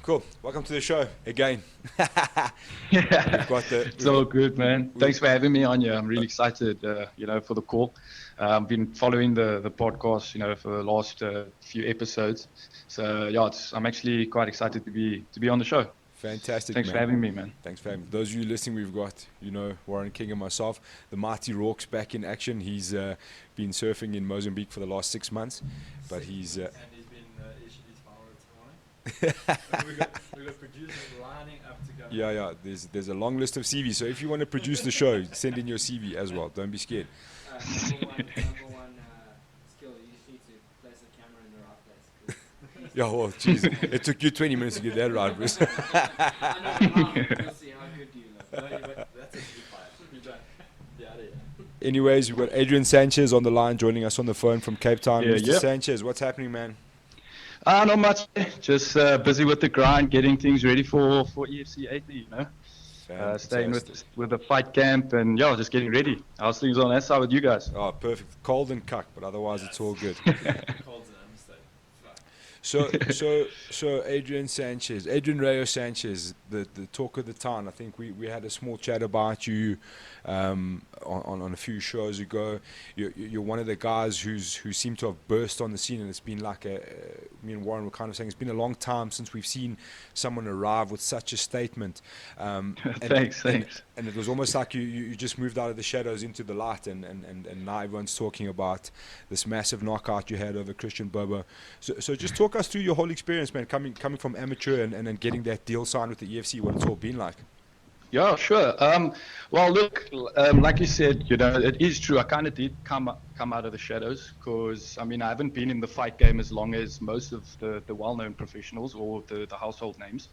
Cool. Welcome to the show again. Yeah, it's all good, man. Thanks for having me on here. I'm really excited, for the call. I've been following the podcast, for the last few episodes. So yeah, I'm actually quite excited to be on the show. Fantastic, Thanks man. for having me, man. Thanks for having me. Those of you listening, we've got, Warren King and myself, the Mighty Rorke's back in action. He's been surfing in Mozambique for the last 6 months, but he's... and he's been issued his power tomorrow. We've got producers lining up to go. Yeah. There's a long list of CVs. So if you want to produce the show, send in your CV as well. Don't be scared. Number one skill, you just need to place the camera in the right place. Yeah, well, jeez. It took you 20 minutes to get that right, Bruce. I know, we'll see how good you look. No, but that's a G5. You're done. Yeah. Anyways, we've got Adrian Sanchez on the line joining us on the phone from Cape Town. Yeah, Mr. yeah. Sanchez, what's happening, man? Not much. Just busy with the grind, getting things ready for EFC 80, staying with the fight camp and just getting ready. How's things on that side with you guys? Oh, perfect. Cold and cuck, but otherwise it's all good. Cold's an understatement. So Adrian Rayo Sanchez, the talk of the town. I think we had a small chat about you on a few shows ago. You're one of the guys who seem to have burst on the scene, and it's been like me and Warren were kind of saying it's been a long time since we've seen someone arrive with such a statement. Thanks. And it was almost like you just moved out of the shadows into the light, and now everyone's talking about this massive knockout you had over Christian Bobo. So just talk us through your whole experience, man, coming from amateur and then getting that deal signed with the EFC, what it's all been like. Yeah, sure. Well, look, like you said, it is true. I kind of did come out of the shadows because, I haven't been in the fight game as long as most of the well-known professionals or the household names.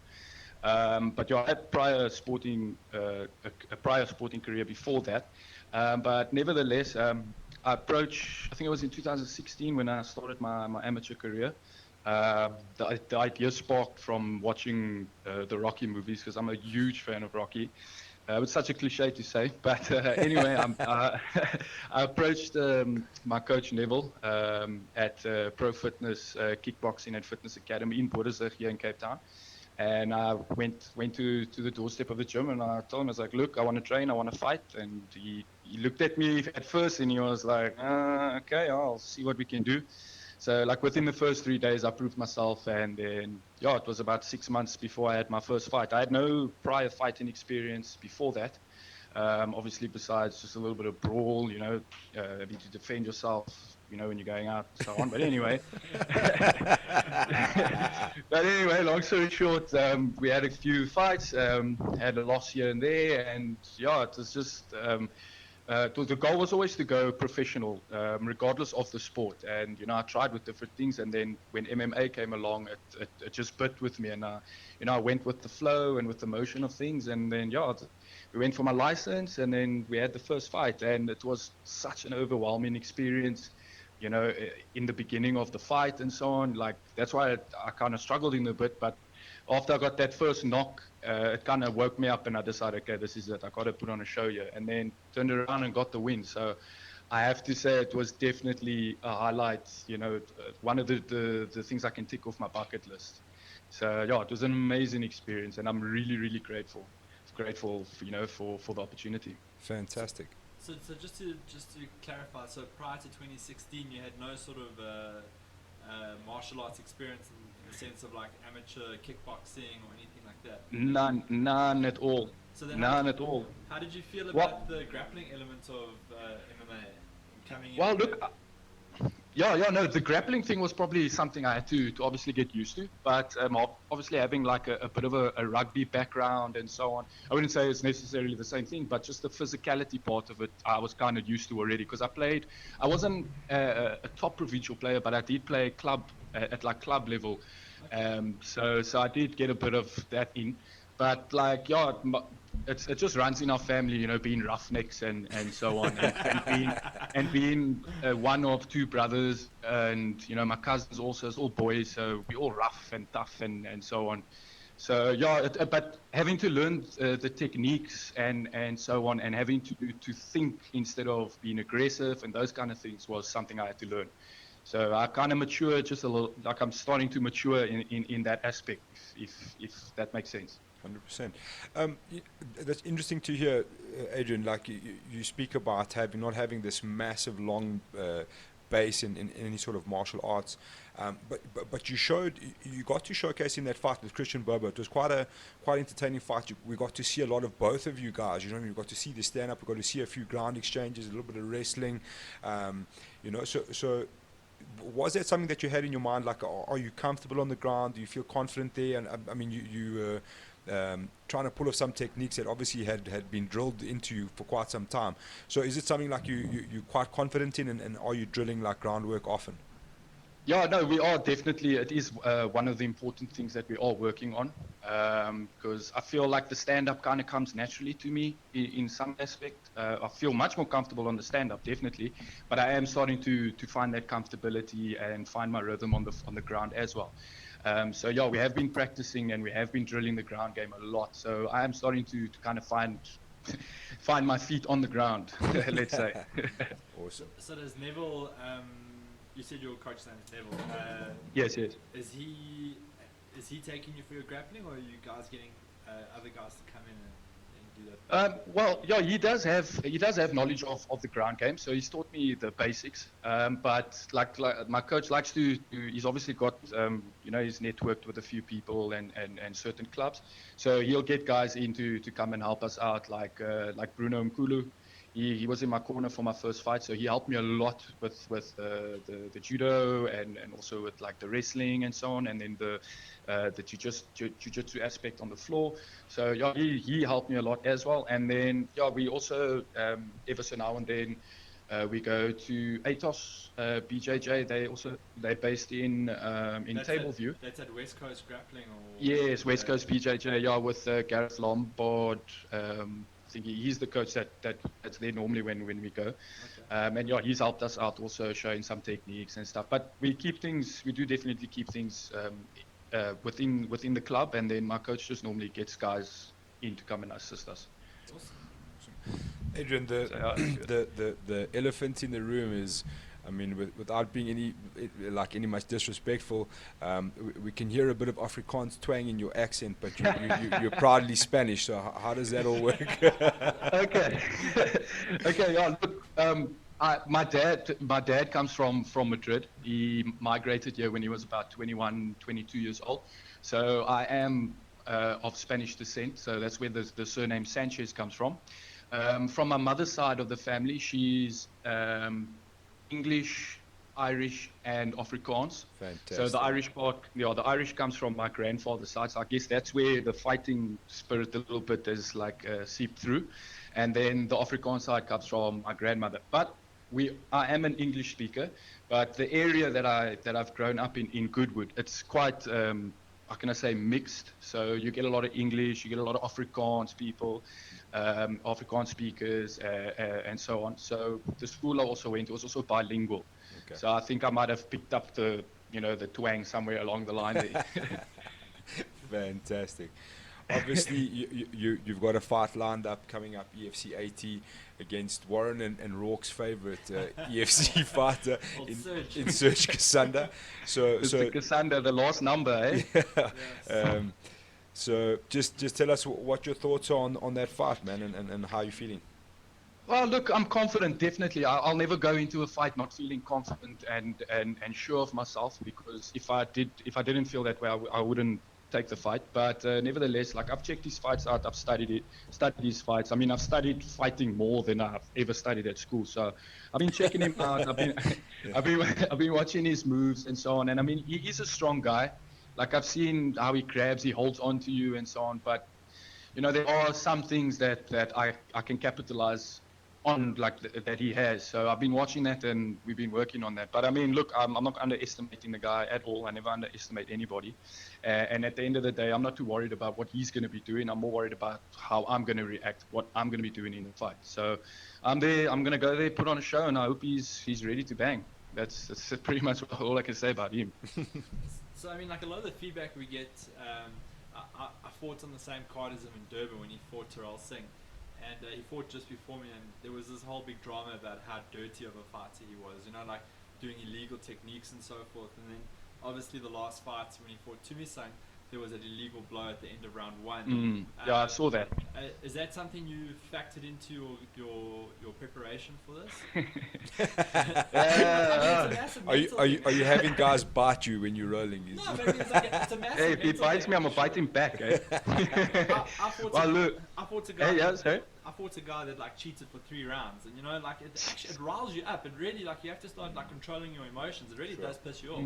But I had a prior sporting career before that. But nevertheless, I think it was in 2016 when I started my amateur career. The idea sparked from watching the Rocky movies because I'm a huge fan of Rocky. It's such a cliche to say, but anyway, I approached my coach Neville at Pro Fitness Kickboxing and Fitness Academy in Boerdersig here in Cape Town. And I went to the doorstep of the gym and I told him, I was like, look, I want to train, I want to fight. And he looked at me at first and he was like, okay, I'll see what we can do. So like within the first 3 days, I proved myself, and then it was about 6 months before I had my first fight. I had no prior fighting experience before that. Obviously, besides just a little bit of brawl, having to defend yourself, when you're going out and so on. But anyway, long story short, we had a few fights, had a loss here and there, and it was just. The goal was always to go professional, regardless of the sport. And, I tried with different things. And then when MMA came along, it just bit with me. And, I went with the flow and with the motion of things. And then, we went for my license. And then we had the first fight. And it was such an overwhelming experience, in the beginning of the fight and so on. Like, that's why I kind of struggled in a bit. But after I got that first knock, it kind of woke me up and I decided, okay, this is it. I got to put on a show here, and then turned around and got the win. So I have to say it was definitely a highlight, one of the things I can tick off my bucket list. So it was an amazing experience, and I'm really, really grateful, for the opportunity. Fantastic. So just to clarify, so prior to 2016, you had no sort of martial arts experience in the sense of like amateur kickboxing or anything like that? None at all. So then none at all. How did you feel about the grappling element of MMA coming in? Well, look, the grappling thing was probably something I had to obviously get used to. But obviously having like a bit of a rugby background and so on, I wouldn't say it's necessarily the same thing, but just the physicality part of it, I was kind of used to already because I wasn't a top provincial player, but I did play club at like club level. So I did get a bit of that in. But like, it just runs in our family, being roughnecks and so on, and being one of two brothers, and my cousins also, it's all boys, so we all rough and tough and so on. So but having to learn the techniques and so on, and having to think instead of being aggressive and those kind of things was something I had to learn. So I kind of mature just a little, like I'm starting to mature in that aspect, if that makes sense. 100%. That's interesting to hear, Adrian. Like you speak about not having this massive long base in any sort of martial arts, but you got to showcase in that fight with Christian Bobo. It was quite entertaining fight. We got to see a lot of both of you guys. We got to see the stand up. We got to see a few ground exchanges, a little bit of wrestling. So. Was that something that you had in your mind? Like, are you comfortable on the ground? Do you feel confident there? And I mean, you trying to pull off some techniques that obviously had been drilled into you for quite some time. So is it something like you're quite confident in, and are you drilling like groundwork often? Yeah, no, we are definitely. It is one of the important things that we are working on, because I feel like the stand-up kind of comes naturally to me in some aspect. I feel much more comfortable on the stand-up, definitely, but I am starting to find that comfortability and find my rhythm on the ground as well. So yeah, we have been practicing and we have been drilling the ground game a lot. So I am starting to kind of find my feet on the ground, let's say. Awesome. So does Neville? You said your coach's name is Neville. Yes. Is he taking you for your grappling, or are you guys getting other guys to come in and do that? Well, yeah, he does have knowledge of the ground game, so he's taught me the basics. But like my coach likes to he's obviously got he's networked with a few people and certain clubs, so he'll get guys in to come and help us out, like Bruno Mkulu. He was in my corner for my first fight, so he helped me a lot with the judo and also with like the wrestling and so on, and then the jiu-jitsu aspect on the floor. So yeah, he helped me a lot as well. And then yeah, we also ever so now and then we go to Atos BJJ. They're based in Tableview. That's at West Coast Grappling, or yes, West Coast BJJ. Yeah, with Gareth Lombard. I think he's the coach that's there normally when we go. Okay. And yeah, he's helped us out also showing some techniques and stuff. But we do definitely keep things within the club, and then my coach just normally gets guys in to come and assist us. Awesome. Adrian, the elephant in the room is, I mean, without being any much disrespectful, we can hear a bit of Afrikaans twang in your accent, but you're proudly Spanish. So how does that all work? Okay. Yeah. Look, my dad comes from Madrid. He migrated here when he was about 21, 22 years old. So I am of Spanish descent. So that's where the surname Sanchez comes from. From my mother's side of the family, she's English, Irish, and Afrikaans. Fantastic. So the Irish part, the Irish comes from my grandfather's side. So I guess that's where the fighting spirit a little bit is like seeped through. And then the Afrikaans side comes from my grandmother. But I am an English speaker, but the area that I've grown up in Goodwood, it's quite how can I say, mixed. So you get a lot of English, you get a lot of Afrikaans people, Afrikaans speakers, and so on. So the school I also went to was also bilingual. Okay. So I think I might have picked up the twang somewhere along the line there. Fantastic. Obviously, you've got a fight lined up coming up, EFC 80, against Warren and Rourke's favorite EFC fighter in Serge Kasanda. So Kasanda, the last number, eh? Yeah. So just tell us what your thoughts are on that fight, man, and how you're feeling. Well, look, I'm confident, definitely. I'll never go into a fight not feeling confident and sure of myself, because if I didn't feel that way, I wouldn't take the fight. But nevertheless, like, I've checked his fights out, I've studied his fights. I mean, I've studied fighting more than I've ever studied at school. So I've been checking him out. I've been watching his moves and so on. And I mean, he is a strong guy. Like, I've seen how he grabs, he holds on to you and so on. But there are some things that I can capitalize on, like that he has. So I've been watching that and we've been working on that. But I mean, look, I'm not underestimating the guy at all. I never underestimate anybody. And at the end of the day, I'm not too worried about what he's going to be doing. I'm more worried about how I'm going to react, what I'm going to be doing in the fight. So I'm going to go there, put on a show, and I hope he's ready to bang. That's pretty much all I can say about him. So I mean, like, a lot of the feedback we get, I fought on the same card as him in Durban when he fought Terrell Singh. And he fought just before me, and there was this whole big drama about how dirty of a fighter he was. Like, doing illegal techniques and so forth. And then obviously the last fight when he fought Tumisang, there was an illegal blow at the end of round 1. Yeah, I saw that. Is that something you factored into your preparation for this? Are you having guys bite you when you're rolling? No, maybe it's like it's a massive. Hey, if he mental bites me, I'm gonna bite him back, eh? I fought a guy. Hey, sorry? I fought a guy that like cheated for 3 rounds, and you know, like it riles you up. It really, like, you have to start like controlling your emotions. It really does piss you off.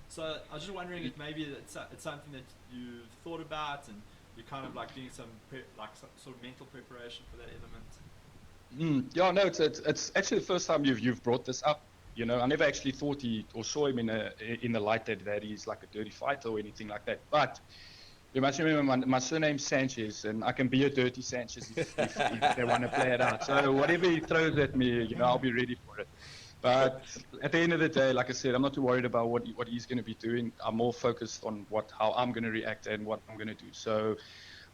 So I was just wondering if maybe it's something that you've thought about, and you're kind of like doing some sort of mental preparation for that element. Yeah, no, it's actually the first time you've brought this up. You know, I never actually thought or saw him in the light that he's like a dirty fighter or anything like that. But you must remember my surname's Sanchez, and I can be a dirty Sanchez if they want to play it out. So whatever he throws at me, you know, I'll be ready for it. But at the end of the day, like I said, I'm not too worried about what he's going to be doing. I'm more focused on how I'm going to react and what I'm going to do. So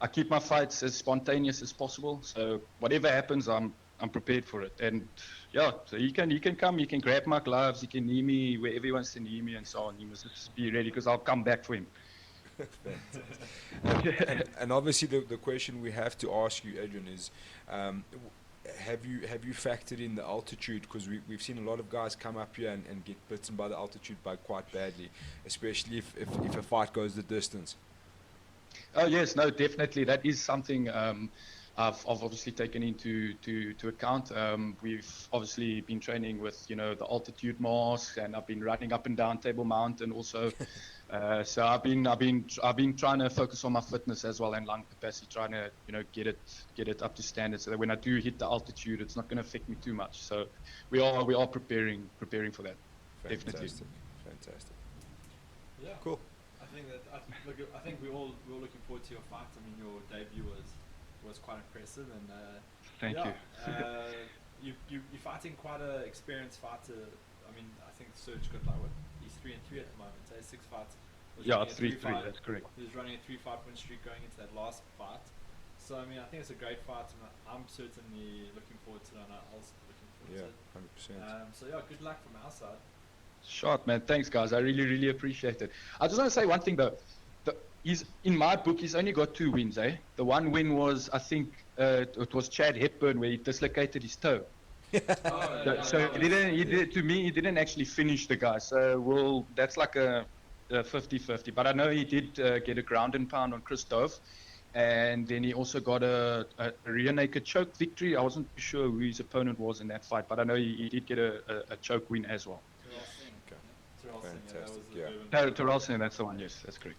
I keep my fights as spontaneous as possible. So whatever happens, I'm prepared for it. And yeah, so he can come, he can grab my gloves, he can knee me wherever he wants to knee me and so on. He must just be ready because I'll come back for him. and obviously the question we have to ask you, Adrian, is have you factored in the altitude? Because we've seen a lot of guys come up here and get bitten by the altitude quite badly, especially if a fight goes the distance. Oh yes, no, definitely. That is something I've obviously taken into account. We've obviously been training with, you know, the altitude mask, and I've been running up and down Table Mountain also. So I've been trying to focus on my fitness as well and lung capacity, trying to, you know, get it up to standard, so that when I do hit the altitude, it's not going to affect me too much. So we are preparing for that. Definitely. Fantastic. Yeah. Cool. I think we're all looking forward to your fight. I mean, your debut was quite impressive, and Thank you. You're fighting quite an experienced fighter. I mean, I think Serge got like he's 3-3 at the moment. So 6 fights. Yeah, 3-3. That's correct. He was running a 3-fight win streak going into that last fight. So I mean, I think it's a great fight, and I'm certainly looking forward to it. And I'm also looking forward to it. 100%. So yeah, good luck from our side. Shot, man. Thanks, guys. I really appreciate it. I just want to say one thing though. He's in my book. He's only got 2 wins, eh? The one win was, I think, it was Chad Hepburn, where he dislocated his toe. So he didn't actually finish the guy. So that's like a 50-50. But I know he did get a ground and pound on Christoph, and then he also got a rear naked choke victory. I wasn't sure who his opponent was in that fight, but I know he did get a choke win as well. Fantastic. Terrell Singh, that's the one. Yes, that's correct.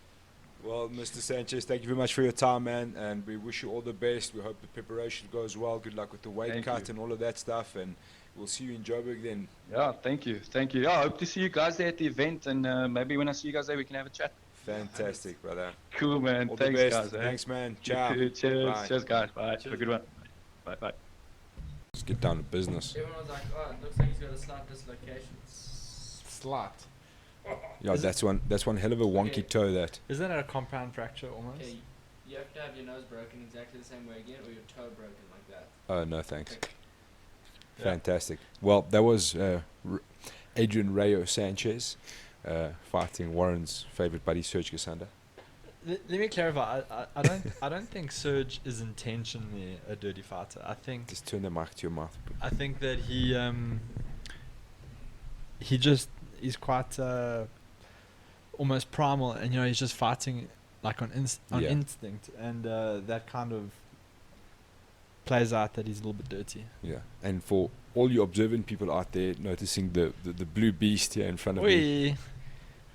Well, Mr. Sanchez, thank you very much for your time, man, and we wish you all the best. We hope the preparation goes well. Good luck with the weight cut and all of that stuff, and we'll see you in Joburg then. Yeah, thank you. Yeah, I hope to see you guys there at the event, and maybe when I see you guys there, we can have a chat. Fantastic, brother. Cool, man. All Thanks, the best. guys. Eh? Thanks, man. Ciao. Cheers. Bye. Cheers, guys. Bye. Cheers. Have a good one. Bye. Let's get down to business. Everyone was like, oh, it looks like he's got a slight dislocation. Slight. Yeah, that's one hell of a wonky toe. That. Isn't it a compound fracture almost? Okay, you have to have your nose broken exactly the same way again, or your toe broken like that. Oh no, thanks. Okay. Fantastic. Well, that was Adrian Rayo Sanchez fighting Warren's favorite buddy Serge Kasanda. Let me clarify. I don't think Serge is intentionally a dirty fighter. I think Just turn the mic to your mouth. I think that he's quite almost primal, and you know, he's just fighting like on instinct, and that kind of plays out that he's a little bit dirty. Yeah, and for all you observant people out there noticing the blue beast here in front of me.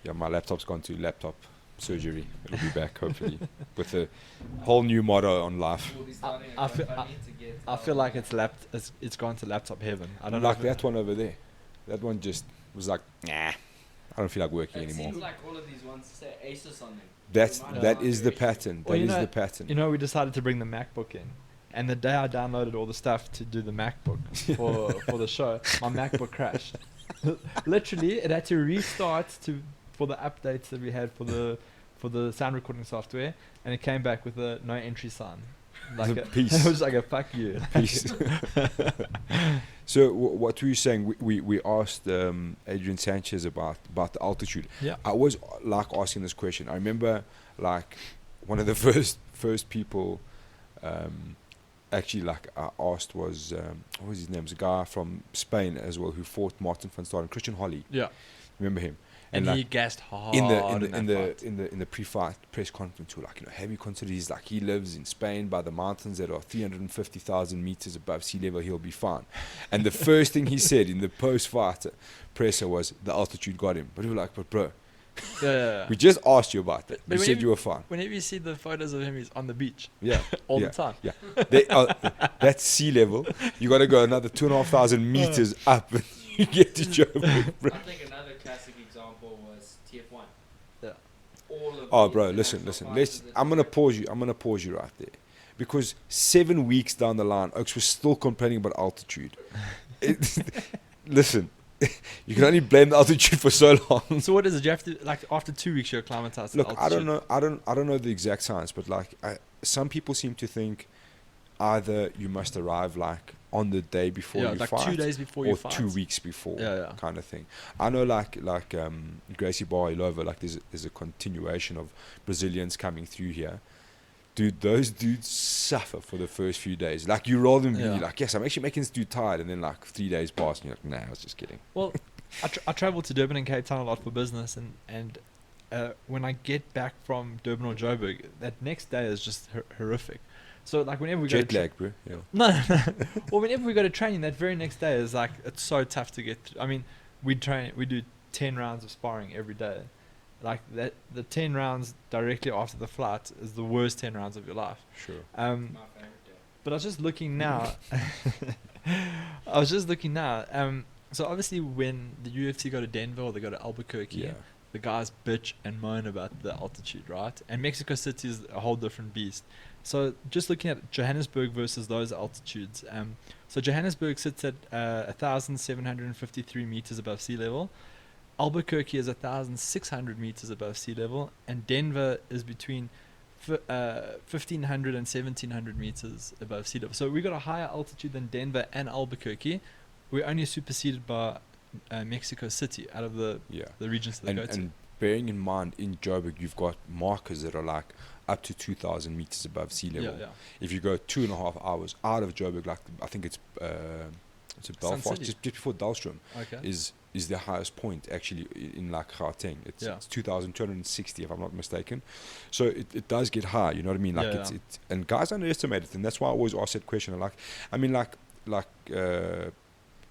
Yeah, my laptop's gone to laptop surgery. It'll be back hopefully with a whole new motto on life. We'll be starting I a feel- GoFundMe to get I feel like it's gone to laptop heaven. I don't Like know. that one over there. That one just was like, nah, I don't feel like working It anymore. seems like all of these ones say ASUS on them. That is the pattern. Well, That you is know- the pattern. You know, we decided to bring the MacBook in, and the day I downloaded all the stuff to do the MacBook for the show, my MacBook crashed. Literally, it had to restart for the updates that we had for the sound recording software, and it came back with a no entry sign. Like a piece. It was like a fuck you. Peace. So what were you saying? We asked Adrian Sanchez about the altitude. Yeah. I always like asking this question. I remember like one of the first people actually like I asked was what was his name? It was a guy from Spain as well who fought Martin van Staden, Christian Holly. Yeah. Remember him? And like, he gassed hard in fight. the pre-fight press conference, we're like, have you considered he lives in Spain by the mountains that are 350,000 meters above sea level, he'll be fine. And the first thing he said in the post-fight presser was the altitude got him. But we were like, but bro, Yeah. we just asked you about that. But You said you were fine. Whenever you see the photos of him, he's on the beach. Yeah. All yeah, the time. Yeah. That's sea level. You got to go another 2,500 meters up and you get to Joburg, bro. I think another classic example was TF1. Yeah. All of Oh, the bro, international listen. fighters that I'm gonna pause you. I'm gonna pause you right there, because 7 weeks down the line, Oaks was still complaining about altitude. Listen, you can only blame the altitude for so long. So what is it? You have to, like, after 2 weeks, you're acclimatized to Look, altitude. I don't know. I don't know the exact science, but like, some people seem to think either you must arrive like on the day before Yeah, you like fight, 2 days before you or fight. 2 weeks before, Yeah. kind of thing. I know, like Gracie Barilova, like there's a continuation of Brazilians coming through here. Dude, those dudes suffer for the first few days. Like, you roll them, Yeah. you're like, yes, I'm actually making this dude tired, and then like 3 days pass, and you're like, nah, I was just kidding. Well, I travel to Durban and Cape Town a lot for business, and when I get back from Durban or Joburg, that next day is just horrific. So like whenever we go Jet to lag, bro. Yeah. No. Well, whenever we go to training, that very next day is like, it's so tough to get through. I mean, we do 10 rounds of sparring every day. Like that, the 10 rounds directly after the flight is the worst 10 rounds of your life. Sure. my favorite day. But I was just looking now. So obviously when the UFC go to Denver or they go to Albuquerque, Yeah. the guys bitch and moan about the altitude, right? And Mexico City is a whole different beast. So just looking at Johannesburg versus those altitudes. So Johannesburg sits at 1,753 meters above sea level. Albuquerque is 1,600 meters above sea level, and Denver is between 1,500 and 1,700 meters above sea level. So we got a higher altitude than Denver and Albuquerque. We're only superseded by Mexico City out of the regions that they go to. And bearing in mind, in Joburg, you've got markers that are like up to 2,000 meters above sea level. Yeah. If you go 2.5 hours out of Joburg, like I think it's Belfast, City. just before Dahlstrom, Okay. is the highest point actually in like Gauteng. It's 2,260 if I'm not mistaken. So it does get high. You know what I mean? Like it's and guys underestimate it, and that's why I always ask that question.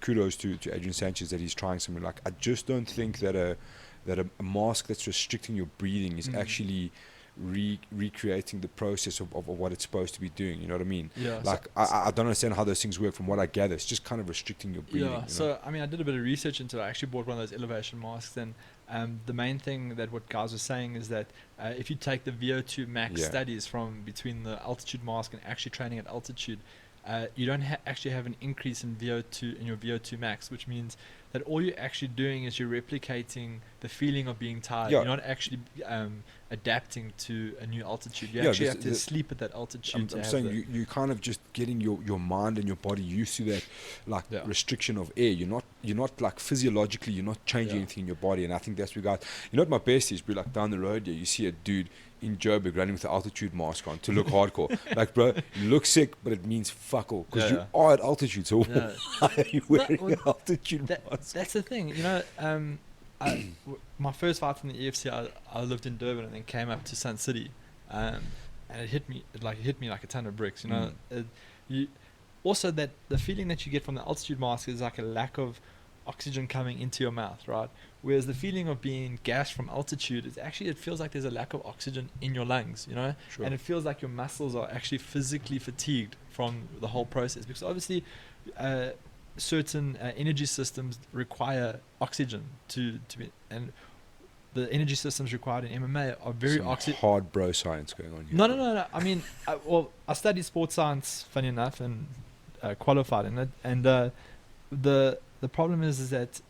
Kudos to Adrian Sanchez that he's trying something. Like, I just don't think that a mask that's restricting your breathing is actually recreating the process of what it's supposed to be doing. You know what I mean? Yeah. Like, I don't understand how those things work. From what I gather, it's just kind of restricting your breathing. Yeah. You know? So I mean, I did a bit of research into it. I actually bought one of those elevation masks, and the main thing that what guys were saying is that if you take the VO2 max studies from between the altitude mask and actually training at altitude, you don't actually have an increase in VO2 in your VO2 max, which means that all you're actually doing is you're replicating the feeling of being tired. Yeah. You're not actually adapting to a new altitude. You Yeah, actually have to sleep at that altitude. I'm saying you kind of just getting your mind and your body used to that restriction of air. You're not like physiologically you're not changing anything in your body, and I think that's where guys. You know what my best is? We're like down the road you see a dude in Joburg running with the altitude mask on to look hardcore. Like, bro, you look sick, but it means fuck all because you are at altitude. So why are you wearing an altitude mask? That's the thing, you know. My first fight in the EFC, I lived in Durban and then came up to Sun City, and it hit me like a ton of bricks. You know, also that the feeling that you get from the altitude mask is like a lack of oxygen coming into your mouth, right? Whereas the feeling of being gassed from altitude is actually, it feels like there's a lack of oxygen in your lungs, you know, and it feels like your muscles are actually physically fatigued from the whole process, because obviously certain energy systems require oxygen to be, and the energy systems required in MMA are very hard bro science going on here. No. I mean, I studied sports science, funny enough, and qualified in it. And the problem is that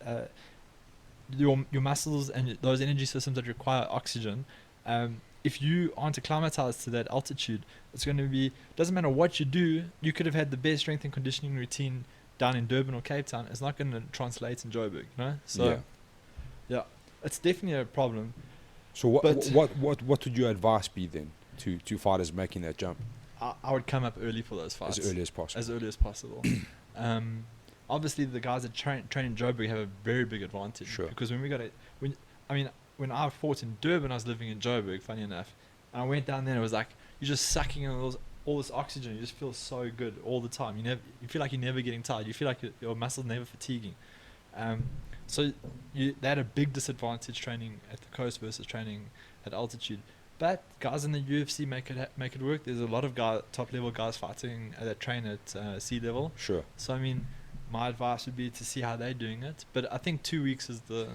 your muscles and those energy systems that require oxygen, if you aren't acclimatized to that altitude, it's going to be, doesn't matter what you do. You could have had the best strength and conditioning routine down in Durban or Cape Town is not going to translate in Joburg, you know. So yeah, it's definitely a problem. So what would your advice be then to fighters making that jump? I would come up early for those fights. As early as possible. As early as possible. Obviously, the guys that train in Joburg have a very big advantage. Sure. Because when I fought in Durban, I was living in Joburg, funny enough. And I went down there and it was like, you're just sucking in all this oxygen. You just feel so good all the time. You feel like you're never getting tired. You feel like your muscles never fatiguing. So they had a big disadvantage training at the coast versus training at altitude. But guys in the UFC make it work. There's a lot of top level guys fighting that train at sea level. Sure. So I mean, my advice would be to see how they're doing it. But I think 2 weeks is the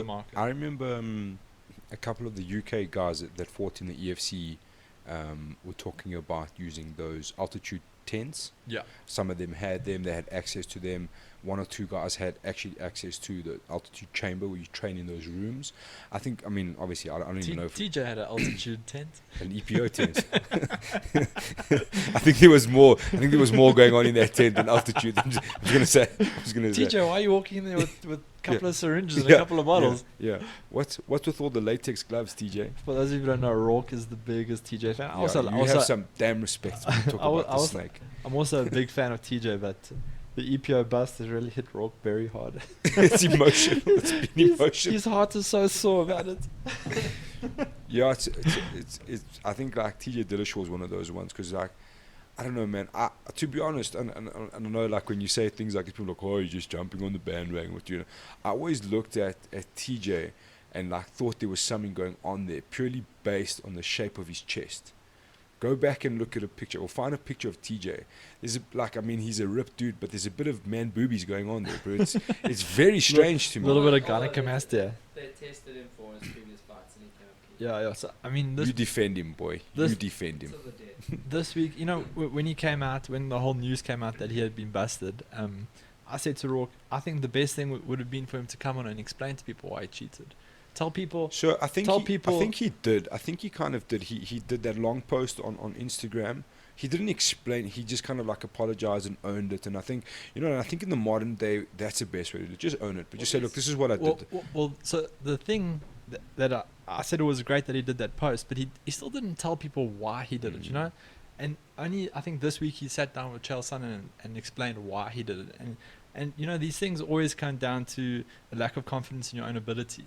market. I remember a couple of the UK guys that fought in the EFC were talking about using those altitude tents. Yeah. Some of them had them. They had access to them. One or two guys had actually access to the altitude chamber where you train in those rooms. I think, I mean, obviously, I don't even know if TJ had an altitude tent. An EPO tent. I think there was more going on in that tent than altitude. I was gonna say. TJ, why are you walking in there with a couple of syringes and a couple of bottles? Yeah. What's with all the latex gloves, TJ? For those of you who don't know, Rourke is the biggest TJ fan. You have some damn respect when you talk about the snake. I'm also a big fan of TJ, but the EPO bust has really hit Rourke very hard. It's emotional. It's been emotional. His heart is so sore about it. Yeah, it's. I think like TJ Dillashaw is one of those ones because like, I don't know, man. To be honest, and I know like when you say things like people are like, oh, you're just jumping on the bandwagon. What you know? I always looked at TJ and like thought there was something going on there purely based on the shape of his chest. Go back and look at a picture or find a picture of TJ. There's he's a ripped dude, but there's a bit of man boobies going on there, bro. It's very strange to me. A little bit of gynecomastia. They tested him for his previous fights and he came up clean. Yeah. So I mean, You defend him, boy. You defend him. Till the death. This week, you know, when he came out, when the whole news came out that he had been busted, I said to Rourke, I think the best thing would have been for him to come on and explain to people why he cheated. Tell people. So I think he did. I think he kind of did. He did that long post on Instagram. He didn't explain. He just kind of like apologized and owned it. And I think, I think in the modern day, that's the best way to do it. Just own it. But just say, look, this is what I did. Well, so the thing that I said it was great that he did that post, but he still didn't tell people why he did it, you know? And only, I think this week he sat down with Chael Sonnen and explained why he did it. And these things always come down to a lack of confidence in your own ability,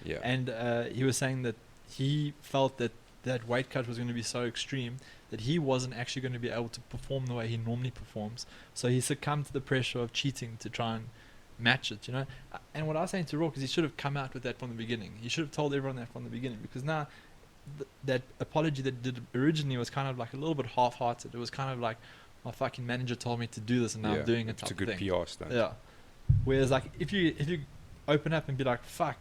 Yeah. And he was saying that he felt that weight cut was going to be so extreme that he wasn't actually going to be able to perform the way he normally performs. So he succumbed to the pressure of cheating to try and match it, And what I was saying to Rourke is he should have come out with that from the beginning. He should have told everyone that from the beginning, because now that apology that did originally was kind of like a little bit half-hearted. It was kind of like, my fucking manager told me to do this and now I'm doing it. It's a good PR stunt. Yeah. Whereas like if you open up and be like, fuck,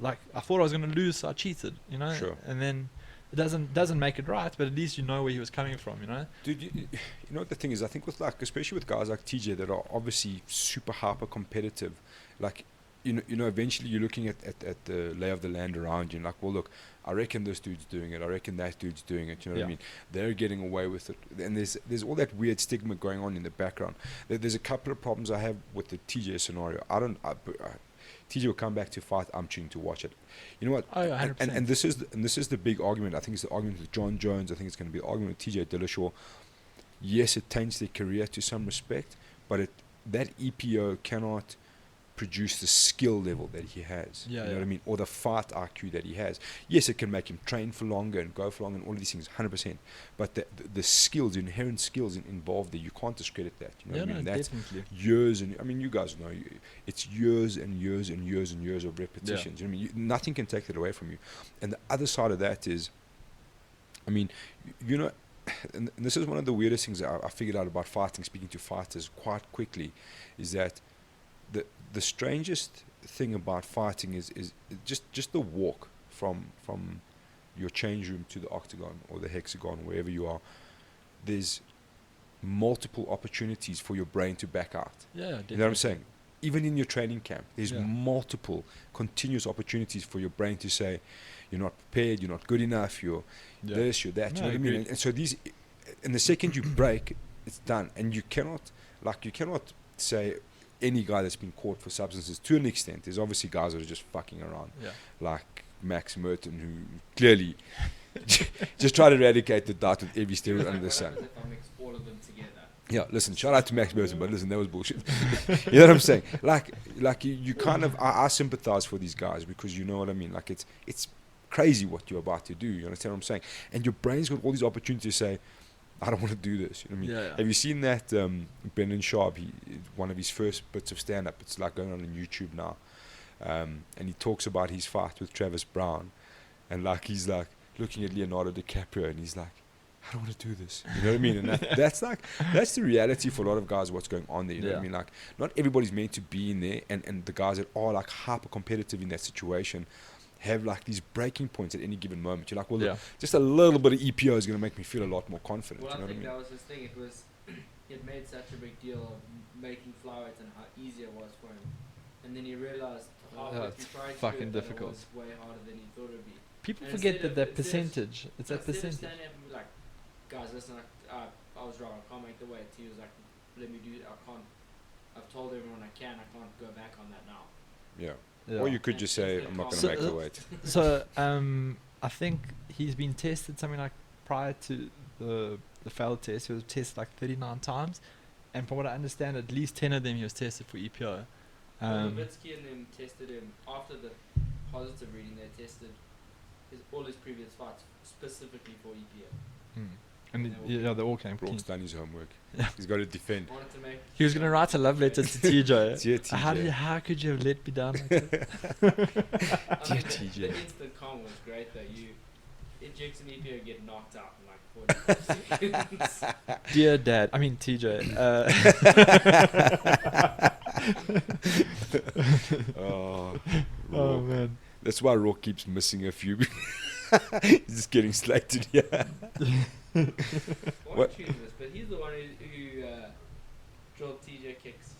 like I thought I was gonna lose, so I cheated, Sure. And then it doesn't make it right, but at least you know where he was coming from, Dude, you know what the thing is? I think with like, especially with guys like TJ that are obviously super hyper competitive, like eventually you're looking at the lay of the land around you and like, well, look, I reckon this dude's doing it. I reckon that dude's doing it. You know what I mean? They're getting away with it. And there's all that weird stigma going on in the background. There's a couple of problems I have with the TJ scenario. TJ will come back to fight. I'm chewing to watch it. You know what? Oh, yeah, 100%. And this is the big argument. I think it's the argument with John Jones. I think it's going to be the argument with TJ Dillashaw. Yes, it taints their career to some respect, but that EPO cannot produce the skill level that he has. You know what I mean? Or the fight IQ that he has. Yes, it can make him train for longer and go for longer and all of these things, 100%. But the skills, the inherent skills involved there, you can't discredit that. You know what I mean? That's definitely. years, and I mean, you guys know, it's years and years and years and years of repetitions. You know what I mean? Nothing can take that away from you. And the other side of that is, I mean, and this is one of the weirdest things that I figured out about fighting, speaking to fighters quite quickly, is that the strangest thing about fighting is just the walk from your change room to the octagon or the hexagon, wherever you are. There's multiple opportunities for your brain to back out. Yeah, definitely. You know what I'm saying? Even in your training camp, there's multiple continuous opportunities for your brain to say, you're not prepared, you're not good enough, you're this, you're that. You know what I mean? And so and the second you break, it's done. And you cannot say any guy that's been caught for substances to an extent. There's obviously guys that are just fucking around, Yeah. like Max Merton, who clearly just try to eradicate the doubt with every steroid under the sun. What happens if I mix all of them together? Yeah, listen, shout out to Max Merton, but listen, that was bullshit. You know what I'm saying? Like you kind of, I sympathize for these guys, because you know what I mean? Like, it's crazy what you're about to do. You understand what I'm saying? And your brain's got all these opportunities to say, I don't want to do this. You know what I mean? Yeah. Have you seen that Brendan Sharp, one of his first bits of stand-up, it's like going on YouTube now, and he talks about his fight with Travis Brown, and like he's like looking at Leonardo DiCaprio, and he's like, I don't want to do this. You know what I mean? And that's the reality for a lot of guys, what's going on there. You know what I mean? Like, not everybody's meant to be in there, and the guys that are like hyper competitive in that situation have like these breaking points at any given moment. You're like, well, look, just a little bit of EPO is going to make me feel a lot more confident. Well, you know I think what I that mean? was his thing. It was, it made such a big deal of making flyweights and how easy it was for him. And then he realized halfway it's through trying fucking to do it, that difficult. it was way harder than he thought it would be. People And forget instead that of- percentage. It's that Instead of percentage. standing up and be like, guys, listen, I was wrong. I can't make the weight. He was like, let me do it. I can't. I've told everyone I can. I can't go back on that now. Yeah. Yeah. Or you could just say, I'm not going to So, make the weight. So I think he's been tested something like prior to the failed test. He was tested like 39 times, and from what I understand, at least 10 of them he was tested for EPO. Levitsky and them tested him after the positive reading. They tested all his previous fights specifically for EPO. And they all came clean. Brock's done his homework. He's got to defend. Wanted to make He was going to write a love letter to TJ. Dear TJ. How could you have let me down like that? Dear The TJ. instant calm was great though. You inject an EPO, get knocked out in like 45 seconds. Dear Dad, I mean TJ. Oh, Oh Rock. man. That's why Rock keeps missing a few. He's just getting slated here. What choose this? But he's the one who drilled TJ kicks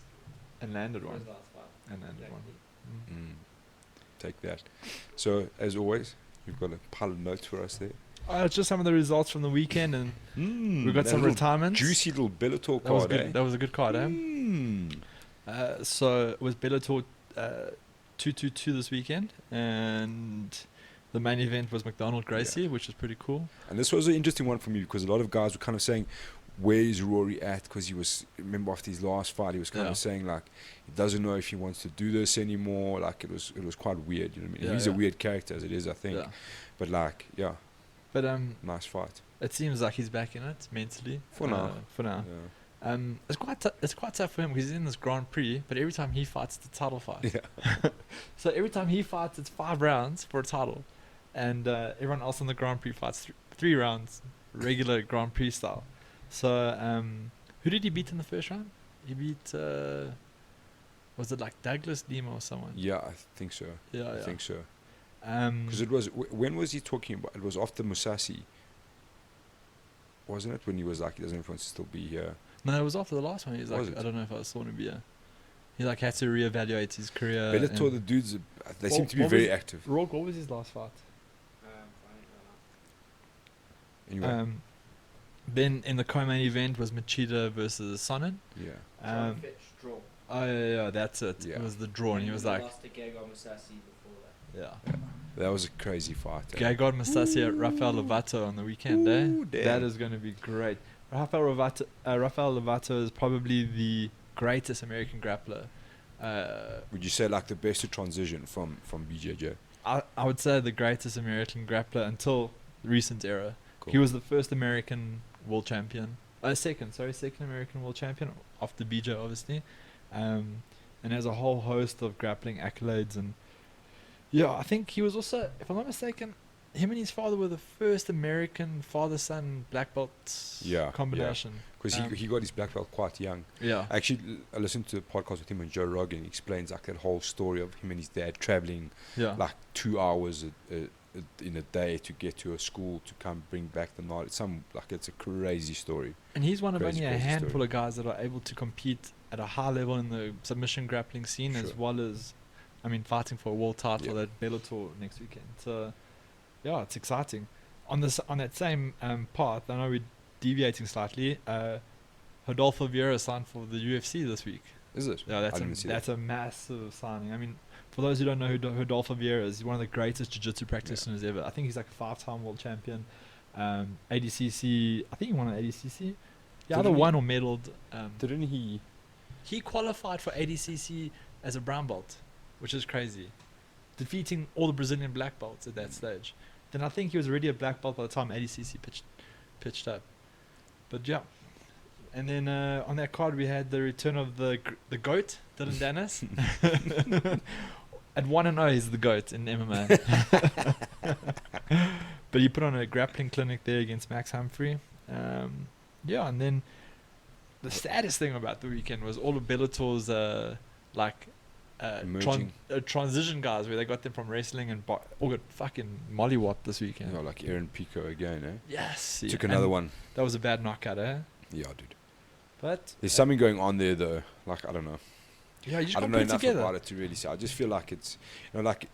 And landed for one. his last fight. And landed one. Exactly. Take that. So, as always, you've got a pile of notes for us there. It's just some of the results from the weekend, and we've got that some little retirements. Juicy little Bellator That was card, good. eh? That was a good card, eh? Mm. So it was Bellator 222 this weekend, and the main event was McDonald Gracie, which was pretty cool. And this was an interesting one for me, because a lot of guys were kind of saying, where is Rory at? Because he was, remember after his last fight, he was kind of saying like, he doesn't know if he wants to do this anymore. Like, it was quite weird, you know what I mean? He's a weird character as it is, I think. Yeah. But like, yeah, But nice fight. it seems like he's back in it mentally. For now. For now. Yeah. It's quite tough for him because he's in this Grand Prix, but every time he fights, it's a title fight. Yeah. So every time he fights, it's 5 rounds for a title, and everyone else in the Grand Prix fights 3 rounds, regular Grand Prix style. So who did he beat in the first round? He beat was it like Douglas Lima or someone? Yeah, I think so. Yeah, I think so. Um, Because it was, when was he talking about? It was after Musasi, wasn't it? When he was like, he doesn't know if he wants to still be here. no, it was after the last one. He's Was like, it? I don't know if I saw him be here. He like had to reevaluate his career. Bellator, and- the dudes, they seem What- to be what very was- active. Rourke, what was his last fight? Anyway, Then in the co-main event was Machida versus Sonnen. yeah. Fitch draw. Oh yeah, that's it. Yeah. It was the draw, and he was like, lost to Gegard Mousasi before that. yeah. That was a crazy fight. Eh? Gegard Mousasi at Rafael Lovato on the weekend, Ooh, eh? damn. That is going to be great. Rafael Lovato is probably the greatest American grappler. Would you say like the best to transition from BJJ? I would say the greatest American grappler until the recent era. Cool. He was the first American world champion. Second American world champion after BJ, obviously. And has a whole host of grappling accolades. And yeah, I think he was also, if I'm not mistaken, him and his father were the first American father-son black belt combination. Because he got his black belt quite young. Yeah. Actually, I listened to a podcast with him and Joe Rogan. He explains like that whole story of him and his dad traveling Yeah. like 2 hours in a day to get to a school to come bring back the knowledge. It's a crazy story. And he's one of Crazy, only a crazy handful story. of guys that are able to compete at a high level in the submission grappling scene, as Sure. well as, fighting for a world title Yeah. at Bellator next weekend. So, yeah, it's exciting. On that same path, I know we're deviating slightly. Rodolfo Vieira signed for the UFC this week. Is it? Yeah, I didn't see that. that's a massive signing. I mean, for those who don't know who Rodolfo Vieira is, he's one of the greatest jiu-jitsu practitioners ever. I think he's like a 5-time world champion. ADCC, I think he won an ADCC. Yeah, either won or medaled. Didn't he? He qualified for ADCC as a brown belt, which is crazy, defeating all the Brazilian black belts at that stage. Then I think he was already a black belt by the time ADCC pitched up. But yeah. And then on that card we had the return of the GOAT, Dylan Dennis. At 1-0 he's the GOAT in MMA. But he put on a grappling clinic there against Max Humphrey. Yeah, and then the saddest thing about the weekend was all of Bellator's transition guys, where they got them from wrestling and all got fucking mollywopped this weekend. You know, like Aaron Pico again, eh? Yes. Took another one. That was a bad knockout, eh? Yeah, dude. But There's something going on there, though. Like, I don't know. yeah, you just I can't don't know put it enough together. about it to really say. I just feel like it's, like,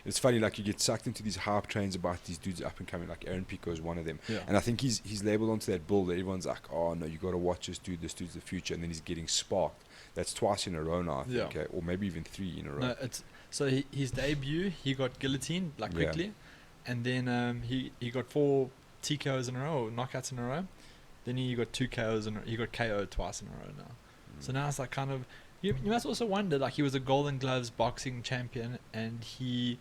it's funny, like, you get sucked into these hype trains about these dudes up and coming, like Aaron Pico is one of them. Yeah. And I think he's labeled onto that bull that everyone's like, oh, no, you got to watch this dude's the future. And then he's getting sparked. That's twice in a row now, I think, Yeah. or maybe even 3 in a row. No, so his debut, he got guillotined, like, quickly. And then he got 4 TKOs in a row, or knockouts in a row. Then he got 2 KOs and he got KO'd twice in a row now. So now it's like kind of, you must also wonder, like, he was a Golden Gloves boxing champion, and he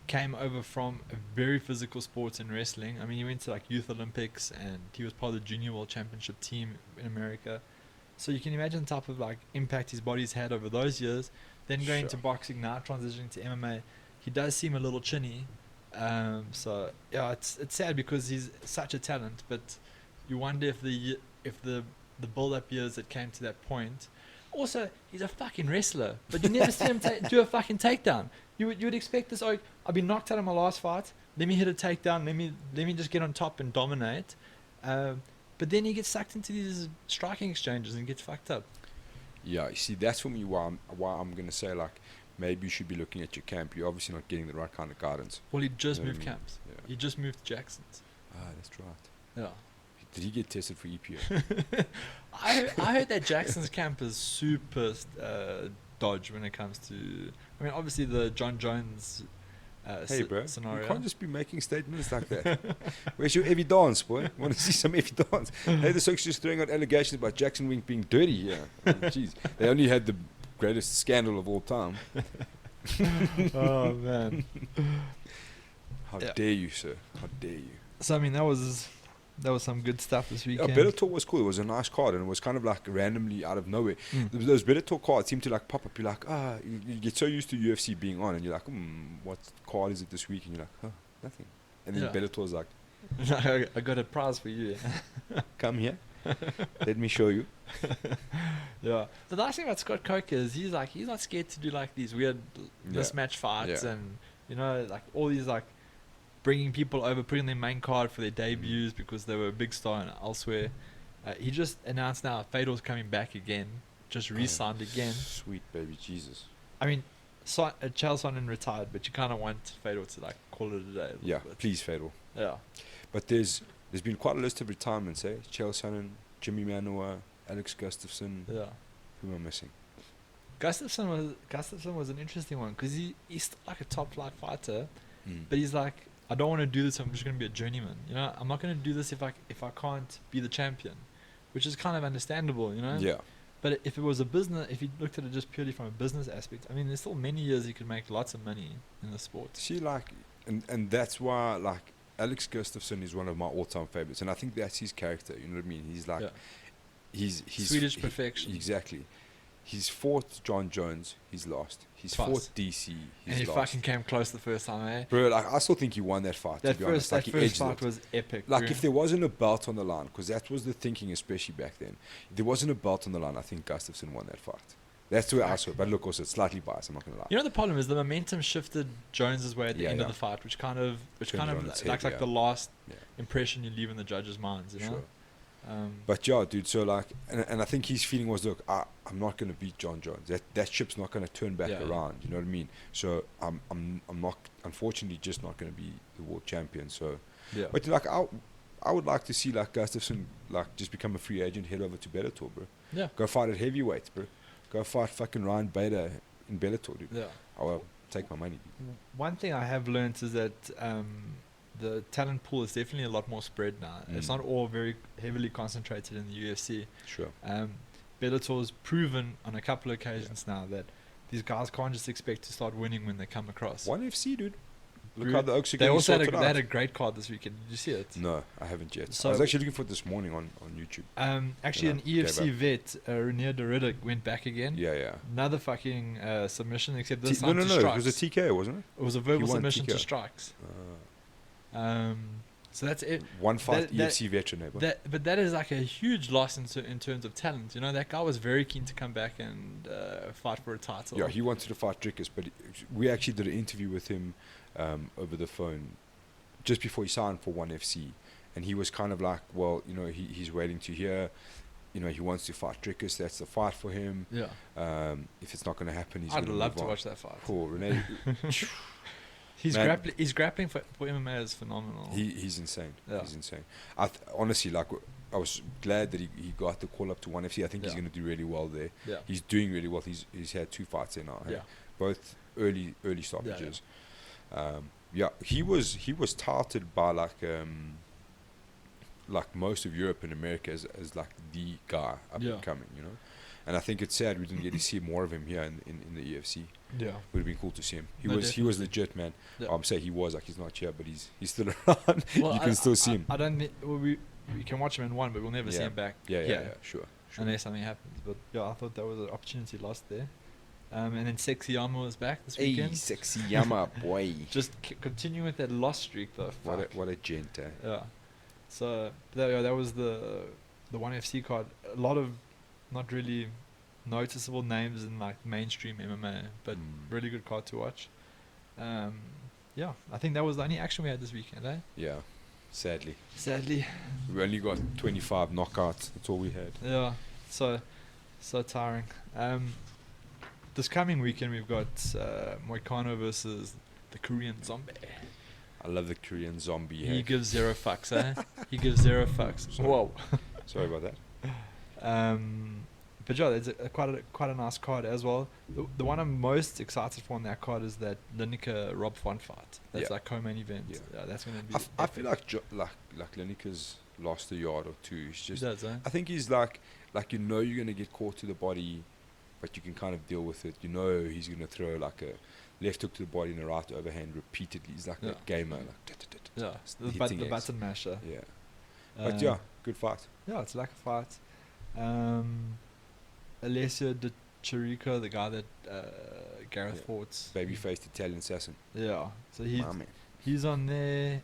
came over from a very physical sport in wrestling. I mean, he went to like Youth Olympics, and he was part of the Junior World Championship team in America. So you can imagine the type of like impact his body's had over those years. Then going into boxing, now transitioning to MMA, he does seem a little chinny. So yeah, it's sad because he's such a talent, but you wonder if the build-up years that came to that point. Also, he's a fucking wrestler, but you never see him do a fucking takedown. You would expect this. Oh, I've been knocked out in my last fight. Let me hit a takedown. Let me just get on top and dominate. But then he gets sucked into these striking exchanges and gets fucked up. Yeah, you see, that's for me why I'm going to say, like, maybe you should be looking at your camp. You're obviously not getting the right kind of guidance. Well, he just You know moved what I mean? camps. Yeah. He just moved to Jackson's. Ah, that's right. Yeah. Did he get tested for EPO? I heard that Jackson's camp is super dodge when it comes to. I mean, obviously the John Jones Hey, bro, scenario. you can't just be making statements like that. Where's your evidence, boy? Want to see some evidence? Hey, the Sox just throwing out allegations about Jackson Wink being dirty here. Jeez, they only had the greatest scandal of all time. Oh man! How dare you, sir? How dare you? So I mean, that was some good stuff this Yeah, weekend. Bellator was cool. It was a nice card, and it was kind of like randomly out of nowhere. Those Bellator cards seem to like pop up. You're like, you get so used to UFC being on, and you're like, what card is it this week? And you're like, nothing. And then Yeah. Bellator's like, I got a prize for you. come here, let me show you. Yeah. The nice thing about Scott Coker is he's not scared to do like these weird mismatch fights, Yeah. and like all these like bringing people over, putting their main card for their debuts because they were a big star and elsewhere. He just announced now Fedor's coming back again, just re-signed again. Sweet baby Jesus. I mean, Chael Sonnen retired, but you kind of want Fedor to like call it a day. A Yeah, little bit. please, Fedor. Yeah. But there's been quite a list of retirements, eh? Chael Sonnen, Jimmy Manuwa, Alex Gustafsson. Yeah. Who am I missing? Gustafsson was an interesting one because he's still like a top flight fighter, but he's like, I don't want to do this. I'm just going to be a journeyman. You know, I'm not going to do this if I can't be the champion, which is kind of understandable. You know. Yeah. But if it was a business, if you looked at it just purely from a business aspect, I mean, there's still many years you could make lots of money in the sport. See, like, and that's why, like, Alex Gustafsson is one of my all-time favorites, and I think that's his character. You know what I mean? He's like, he's Swedish perfection. Exactly. He's fought John Jones. He's lost. He's Twice. fought DC. And he lost. fucking came close the first time, eh? Bro, like, I still think he won that fight. That to be honest, like, that he first edged fight it. was epic. Like, bro. if there wasn't a belt on the line, because that was the thinking, especially back then. If there wasn't a belt on the line, I think Gustafsson won that fight. That's the way I saw it. But look, also, it's slightly biased. I'm not gonna lie. You know, the problem is the momentum shifted Jones's way at the Yeah, end of yeah. the fight, which kind of Turned it on its head, like yeah. the last Yeah. impression you leave in the judges' minds. You know. Sure. But yeah, dude. So like, and I think his feeling was, look, I'm not gonna beat John Jones. That ship's not gonna turn back around. You know what I mean? So I'm not, unfortunately, just not gonna be the world champion. So, Yeah. but like, I I would like to see like Gustafsson like just become a free agent, head over to Bellator, bro. Yeah. Go fight at heavyweight, bro. Go fight fucking Ryan Bader in Bellator, dude. Yeah. I'll take my money. One thing I have learned is that the talent pool is definitely a lot more spread now. It's not all very heavily concentrated in the UFC. Sure. Bellator's proven on a couple of occasions now that these guys can't just expect to start winning when they come across. One FC, dude. Look Dude, how the Oaks are they getting also sorted they had out. a great card this weekend. Did you see it? No, I haven't yet. So- I was actually looking for it this morning on YouTube. Actually, an Yeah, EFC vet, Renier Derrida, went back again. Yeah. Another fucking submission, except this No, time no, to no. It strikes. was a TKO, wasn't it? It was a verbal He won submission to TKO. strikes. So that's it. One fight That- EFC veteran, eh, bro. But that is like a huge loss in terms of talent. You know, that guy was very keen to come back and fight for a title. Yeah, he wanted to fight Drickus, but we actually did an interview with him over the phone just before he signed for ONE FC, and he was kind of like, well, you know, he's waiting to hear, you know, he wants to fight Drickus. That's the fight for him. Yeah. If it's not going to happen, he's I'd going love move to on. watch that fight. Poor Renee. Man. His grappling for MMA is phenomenal. He's insane. Yeah. He's insane. Honestly, like, I was glad that he got the call up to ONE FC. I think he's Yeah. going to do really well there. Yeah. He's doing really well. He's had 2 fights there now. Hey? Yeah. Both early stoppages. He was touted by like most of Europe and America as like the guy up Yeah. and coming, you know. And I think it's sad we didn't get to see more of him here in the EFC. Yeah. Would have been cool to see him. He No, was definitely. legit, man. Yeah. I'm saying he was like he's not here, but he's still around. Well, you can still see him. I don't think we can watch him in one, but we'll never see Yeah. him back. Yeah, sure. Unless something happens. But yeah, I thought that was an opportunity lost there. And then Sexy Yama was back this weekend. Hey, sexy Yama boy. Just continue with that loss streak though. Fuck. What a gent, eh? Yeah. So that was the ONE FC card. A lot of not really noticeable names in like mainstream MMA, but really good card to watch. Yeah, I think that was the only action we had this weekend, eh? Yeah, sadly. Sadly. We only got 25 knockouts. That's all we had. Yeah. So tiring. This coming weekend we've got Moicano versus the Korean Zombie. I love the Korean Zombie. He Hey. gives 0 fucks, eh? He gives 0 fucks. Sorry. Whoa. Sorry about that. But yeah, it's quite a nice card as well. The one I'm most excited for on that card is that Lineker Rob Font fight. That's Yeah. like co-main event. Yeah. That's gonna be. I feel like Lineker's lost a yard or two. It's he just does, eh? I think he's like you know you're gonna get caught to the body, but you can kind of deal with it. You know he's gonna throw like a left hook to the body and a right overhand repeatedly. He's like Yeah. that gamer, Yeah, hitting the X. button masher. Yeah, but yeah, good fight. Yeah, it's like a fight. Alessio De Chirico, the guy that Gareth Yeah. fought. Baby-faced Italian assassin. Yeah, so My man. he's on there.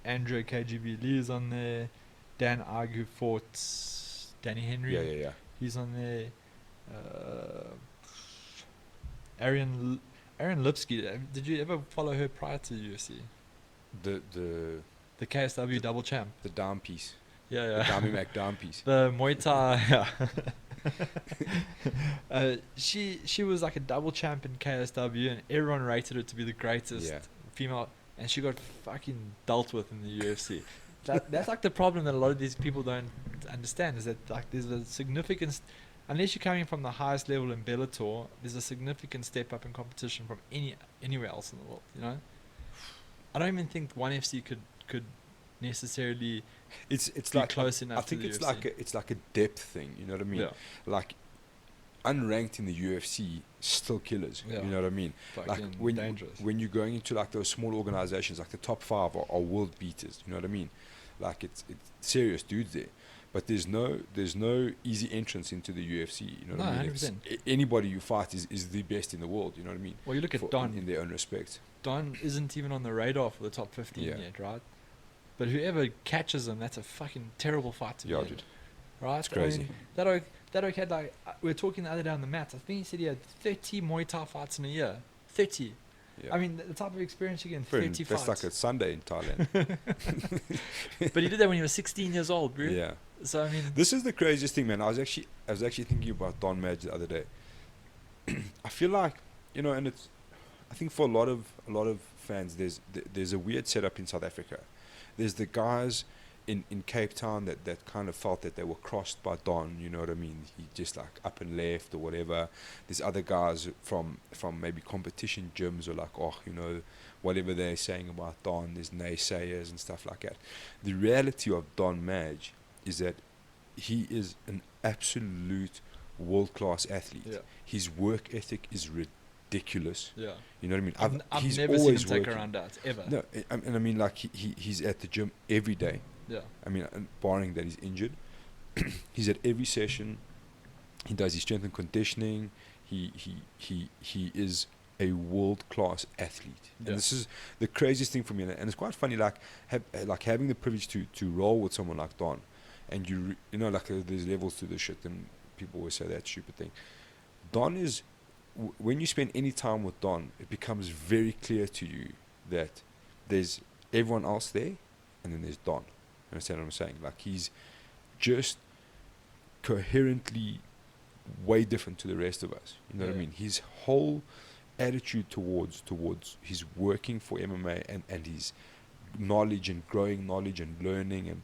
Andre KGB Lee is on there. Dan Arg, who fought Danny Henry. Yeah. He's on there. Arian Lipsky. Did you ever follow her prior to UFC? The The KSW double champ. the down piece. Yeah, The yeah. Dami Mac down piece. The Muay Thai. Yeah. She was like a double champ in KSW, and everyone rated her to be the greatest Yeah. female, and she got fucking dealt with in the UFC. That's like the problem that a lot of these people don't understand, is that like there's a significant, unless you're coming from the highest level in Bellator, there's a significant step up in competition from anywhere else in the world. You know, I don't even think ONE FC could necessarily It's be like close enough. I think to the it's UFC. like a depth thing. You know what I mean? Yeah. Like unranked in the UFC, still killers. Yeah. You know what I mean? Like Fucking when dangerous. when you're going into like those small organizations, like the top 5 are world beaters. You know what I mean? Like it's serious dudes there. But there's no easy entrance into the UFC. You know what I No, mean? 100%. Anybody you fight is the best in the world. You know what I mean? Well, you look at For- Don. in their own respect. Don isn't even on the radar for the top 15 Yeah. yet, right? But whoever catches him, that's a fucking terrible fight to Yeah, be in, dude. right? It's crazy. That oak had like we were talking the other day on the mat. I think he said he had 30 Muay Thai fights in a year. 30. Yeah. I mean, the type of experience you get in Bro, 30 that's fights. like a Sunday in Thailand. But he did that when he was 16 years old, bro. Yeah. So I mean, This is the craziest thing, man. I was actually thinking about Don Madge the other day. I feel like, you know, and it's, I think for a lot of fans, there's a weird setup in South Africa. There's the guys in Cape Town that kind of felt that they were crossed by Don, you know what I mean? He just like up and left or whatever. There's other guys from maybe competition gyms or like, oh, you know, whatever they're saying about Don, there's naysayers and stuff like that. The reality of Don Madge is that he is an absolute world-class athlete. Yeah. His work ethic is ridiculous. Yeah. You know what I mean? I've he's never seen him always take working. a run out ever. No, and I mean, like he's at the gym every day. Yeah. I mean, barring that he's injured, he's at every session. He does his strength and conditioning. He is a world-class athlete. Yeah. And this is the craziest thing for me. And it's quite funny, like having the privilege to roll with someone like Don, and you know, like there's levels to this shit, and people always say that stupid thing. Don is, when you spend any time with Don, it becomes very clear to you that there's everyone else there, and then there's Don. You understand what I'm saying? Like, he's just coherently way different to the rest of us. You know what I mean? His whole attitude towards his working for MMA and his knowledge and growing knowledge and learning, and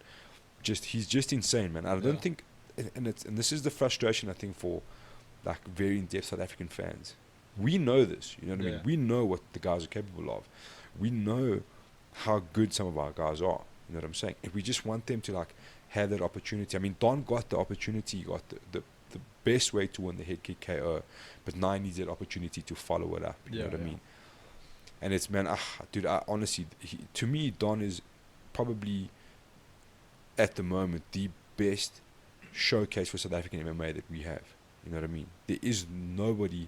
he's just insane, man. I don't think, and this is the frustration I think for like very in-depth South African fans. We know this, you know what I mean? We know what the guys are capable of. We know how good some of our guys are. You know what I'm saying? And we just want them to like have that opportunity. I mean, Don got the opportunity, he got the best way to win the head kick KO, but now he needs that opportunity to follow it up. You know what I mean? And it's, man, dude, I honestly, to me, Don is probably at the moment the best showcase for South African MMA that we have. You know what I mean? There is nobody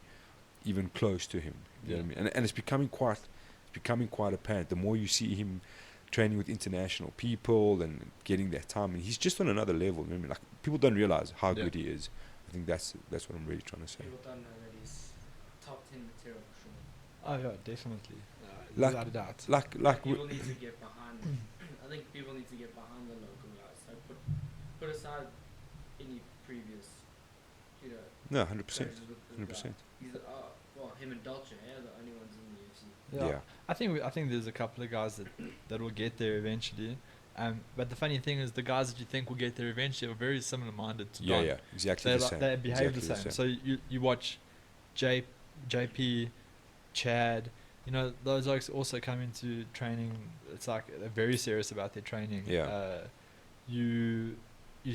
even close to him. You know what I mean? And it's becoming quite apparent. The more you see him training with international people and getting that time, and he's just on another level. You know what I mean? Like, people don't realize how good he is. I think that's what I'm really trying to say. People don't know that he's top 10 material for sure. Oh yeah, definitely. Like- Without a doubt. Like People need to get behind. I think people need to get behind the local guys. So put aside any previous, you know. no, 100%, clashes with the 100%. guy. He's well, him and Dolce are the only ones in the UFC. Yeah. I think there's a couple of guys that will get there eventually. But the funny thing is, the guys that you think will get there eventually are very similar minded to Don. Yeah, exactly They the same. they behave Exactly the same. So you watch JP, Chad, you know, those guys also come into training. It's like they're very serious about their training. Yeah. You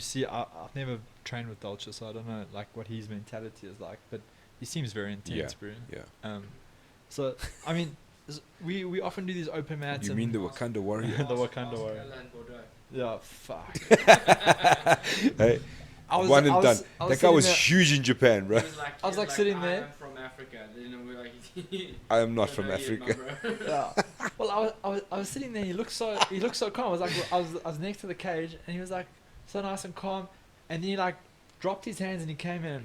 see, I've never trained with Dolce, so I don't know like what his mentality is like, but he seems very intense, bro. Yeah. So I mean, we often do these open mats. You and mean the Wakanda Warrior? The Wakanda Warrior. Alan Bordeaux. Yeah, fuck. Hey, I was, one and I was, done. I was That guy was sitting huge in Japan, bro. He was like, I was like sitting there. I'm from Africa. Then we're like, I am not "I from know you, my Africa. bro." Yeah. Well, I was sitting there. He looked so calm. I was like, I was next to the cage, and he was like so nice and calm. And then he like dropped his hands and he came in. And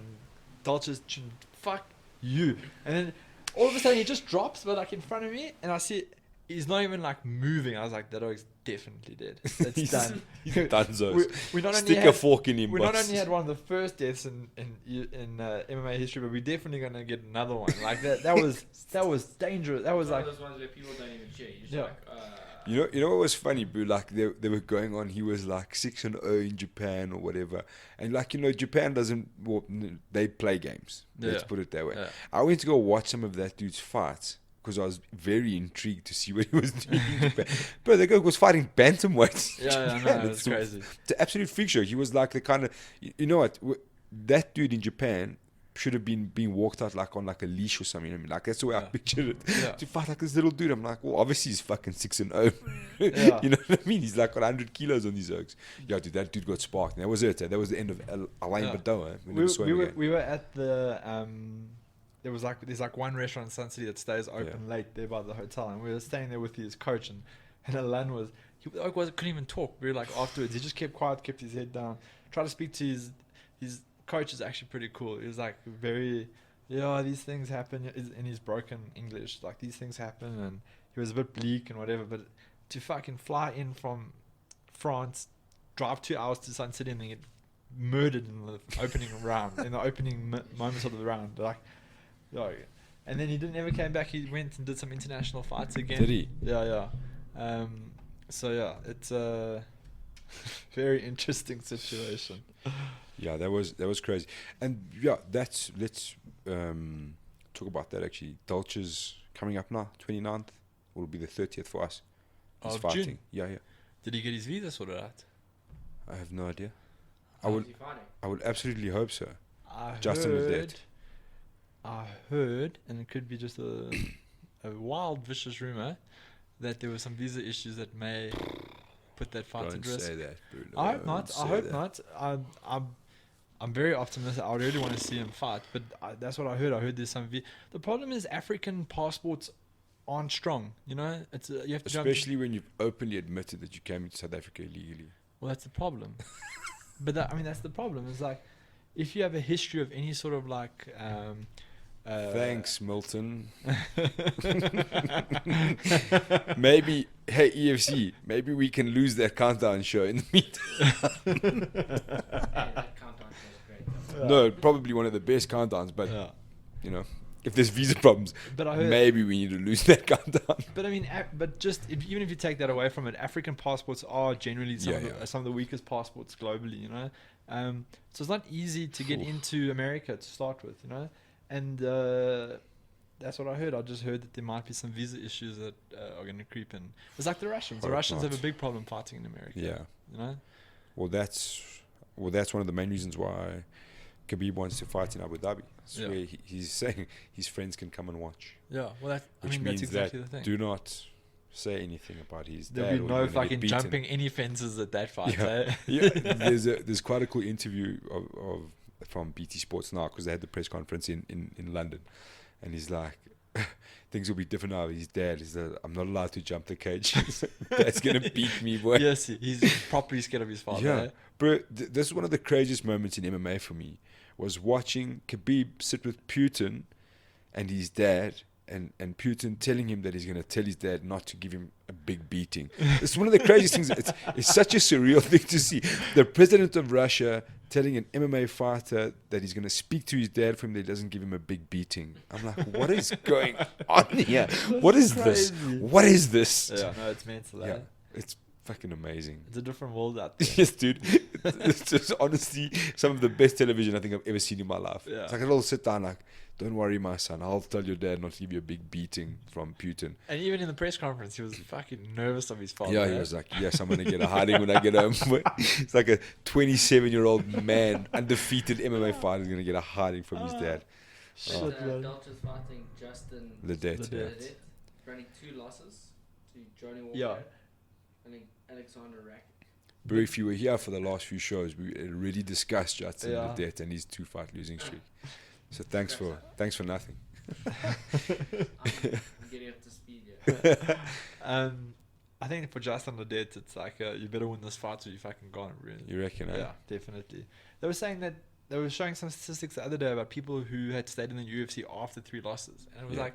Dolce's chin, fuck you. And then all of a sudden he just drops, but like in front of me, and I see he's not even like moving. I was like, that dog's definitely dead. That's done. He's Dunzos. We not only Stick a had, fork in him, we not boss. only had one of the first deaths in MMA history, but we're definitely gonna get another one. Like that was dangerous. That was One like of those ones where people don't even share. You're just Yeah. like, You know what was funny, bro? Like they were going on. He was like 6-0 in Japan or whatever, and like, you know, Japan doesn't. Well, they play games. Let's Yeah. put it that way. Yeah. I went to go watch some of that dude's fights because I was very intrigued to see what he was doing in Japan. Bro, the guy was fighting bantamweights. yeah, no, it's crazy. It's an absolute freak show. He was like the kind of, you know what? That dude in Japan should have been being walked out like on like a leash or something. I mean, like that's the way I pictured it. Yeah. To fight like this little dude, I'm like, well, obviously he's fucking 6-0. Yeah. You know what I mean? He's like got 100 kilos on these oaks. Yeah, dude, that dude got sparked. And that was it. That was the end of Alain Yeah. Badoa. We were at the there's one restaurant in Sun City that stays open late there by the hotel, and we were staying there with his coach, and Alain couldn't even talk. We were like afterwards, he just kept quiet, kept his head down, tried to speak to his coach is actually pretty cool. He was like very, these things happen in his broken English, like these things happen, and he was a bit bleak and whatever, but to fucking fly in from France, drive 2 hours to Sun City and then get murdered in the opening round, in the opening moments of the round, like, and then he never came back. He went and did some international fights again. Did he? Yeah. So yeah, it's Very interesting situation. Yeah, that was crazy. And yeah, let's talk about that actually. Dolce's coming up now, 29th. Will be the 30th for us. He's Of fighting. June? Yeah. Did he get his visa sorted out? I have no idea. How's he fighting? I would absolutely hope so. I Justin Ledet. heard, and it could be just a wild, vicious rumor, that there were some visa issues that may put that fight at Don't risk. say that, Bruno. I hope not. Don't I say hope that. not. I'm very optimistic. I really want to see him fight, but that's what I heard. I heard there's some. The problem is African passports aren't strong. You know, it's you have to jump. Especially when you've openly admitted that you came into South Africa illegally. Well, that's the problem. But that's the problem. It's like if you have a history of any sort of like. Thanks, Milton. Maybe, hey EFC, maybe we can lose that countdown show in the meantime. Hey, that countdown was great. No, probably one of the best countdowns, but Yeah. you know, if there's visa problems, But I heard. maybe we need to lose that countdown. But I mean, but just even if you take that away from it, African passports are generally some of the weakest passports globally. You know, so it's not easy to get Oof. into America to start with. You know, and that's what I heard. I just heard that there might be some visa issues that are going to creep in. It's like the Russians. The Hope Russians have not. a big problem fighting in America. Yeah. You know. Well, that's one of the main reasons why Khabib wants to fight in Abu Dhabi. That's Yeah. where he's saying his friends can come and watch. Yeah. Well, Which that's means exactly that the thing. do not say anything about his dad. There'll be or no you're gonna get fucking beaten. jumping any fences at that fight. Yeah. Eh? Yeah, there's quite a cool interview of from BT Sports now because they had the press conference in London, and he's like, things will be different now. His dad is I'm not allowed to jump the cage. That's gonna beat me, boy. Yes, he's properly scared of his father. Yeah, Eh? bro. This is one of the craziest moments in MMA for me. Was watching Khabib sit with Putin and his dad, and Putin telling him that he's going to tell his dad not to give him a big beating. It's one of the craziest things. It's such a surreal thing to see. The president of Russia telling an MMA fighter that he's going to speak to his dad for him that he doesn't give him a big beating. I'm like, what is going on here? What is this? crazy. What is this? Yeah, no, it's mental. Yeah, Eh? it's fucking amazing. It's a different world out there. Yes, dude. It's just honestly some of the best television I think I've ever seen in my life. Yeah. It's like I'll sit down like, don't worry, my son. I'll tell your dad not to give you a big beating from Putin. And even in the press conference, he was fucking nervous of his father. Yeah, he eh? was like, yes, I'm going to get a hiding when I get home. It's like a 27-year-old man, undefeated MMA fighter is going to get a hiding from his dad. Shit, And, man. Delta's fighting Justin Ledet, Ledet. yeah. Ledet, running 2 losses to Johnny Walker Yeah. and Alexander Rack. But if you were here for the last few shows, we already discussed Justin Yeah. Ledet and his 2-fight losing streak. So thanks for nothing. I'm getting up to speed yet. I think for Justin Ledet, it's like you better win this fight or you fucking gone. Really. You reckon? Eh? Yeah, definitely. They were saying that they were showing some statistics the other day about people who had stayed in the UFC after 3 losses, and it was Yeah. like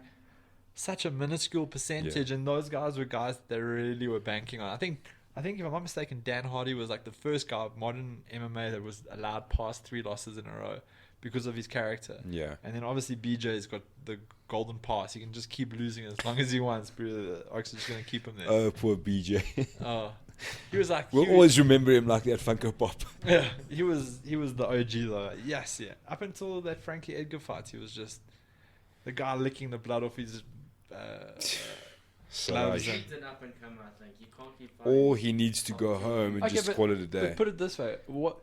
such a minuscule percentage. And those guys were guys that they really were banking on. I think if I'm not mistaken, Dan Hardy was like the first guy of modern MMA that was allowed past 3 losses in a row because of his character. Yeah. And then obviously BJ's got the golden pass. He can just keep losing as long as he wants. But Ox is just going to keep him there. Oh, poor BJ. Oh, he was like, We'll always remember him like that Funko Pop. yeah, he was the OG though. Yes, yeah. Up until that Frankie Edgar fight, he was just the guy licking the blood off his So gloves. like, He's an up and comer, I think. You can't keep fighting. or he needs to go home and Okay, just but- call it a day. But put it this way: what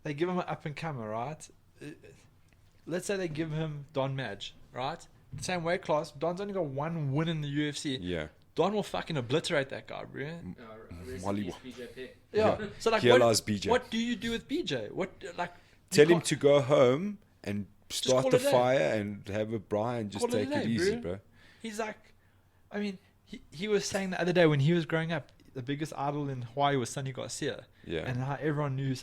they give him an up and comer, right? Let's say they give him Don Madge, right? Same weight class. Don's only got 1 win in the UFC. Yeah. Don will fucking obliterate that guy, bro. Rest Molly- in peace, BJ Pitt. Yeah. So like, He what, allows BJ. what do you do with BJ? What like? you Tell him can't- to go home and start call the it a day. fire and have a braai and just Call it a take it day, easy, bro. bro. He's like, I mean, he was saying the other day when he was growing up, the biggest idol in Hawaii was Sonny Garcia. Yeah. And how everyone knew.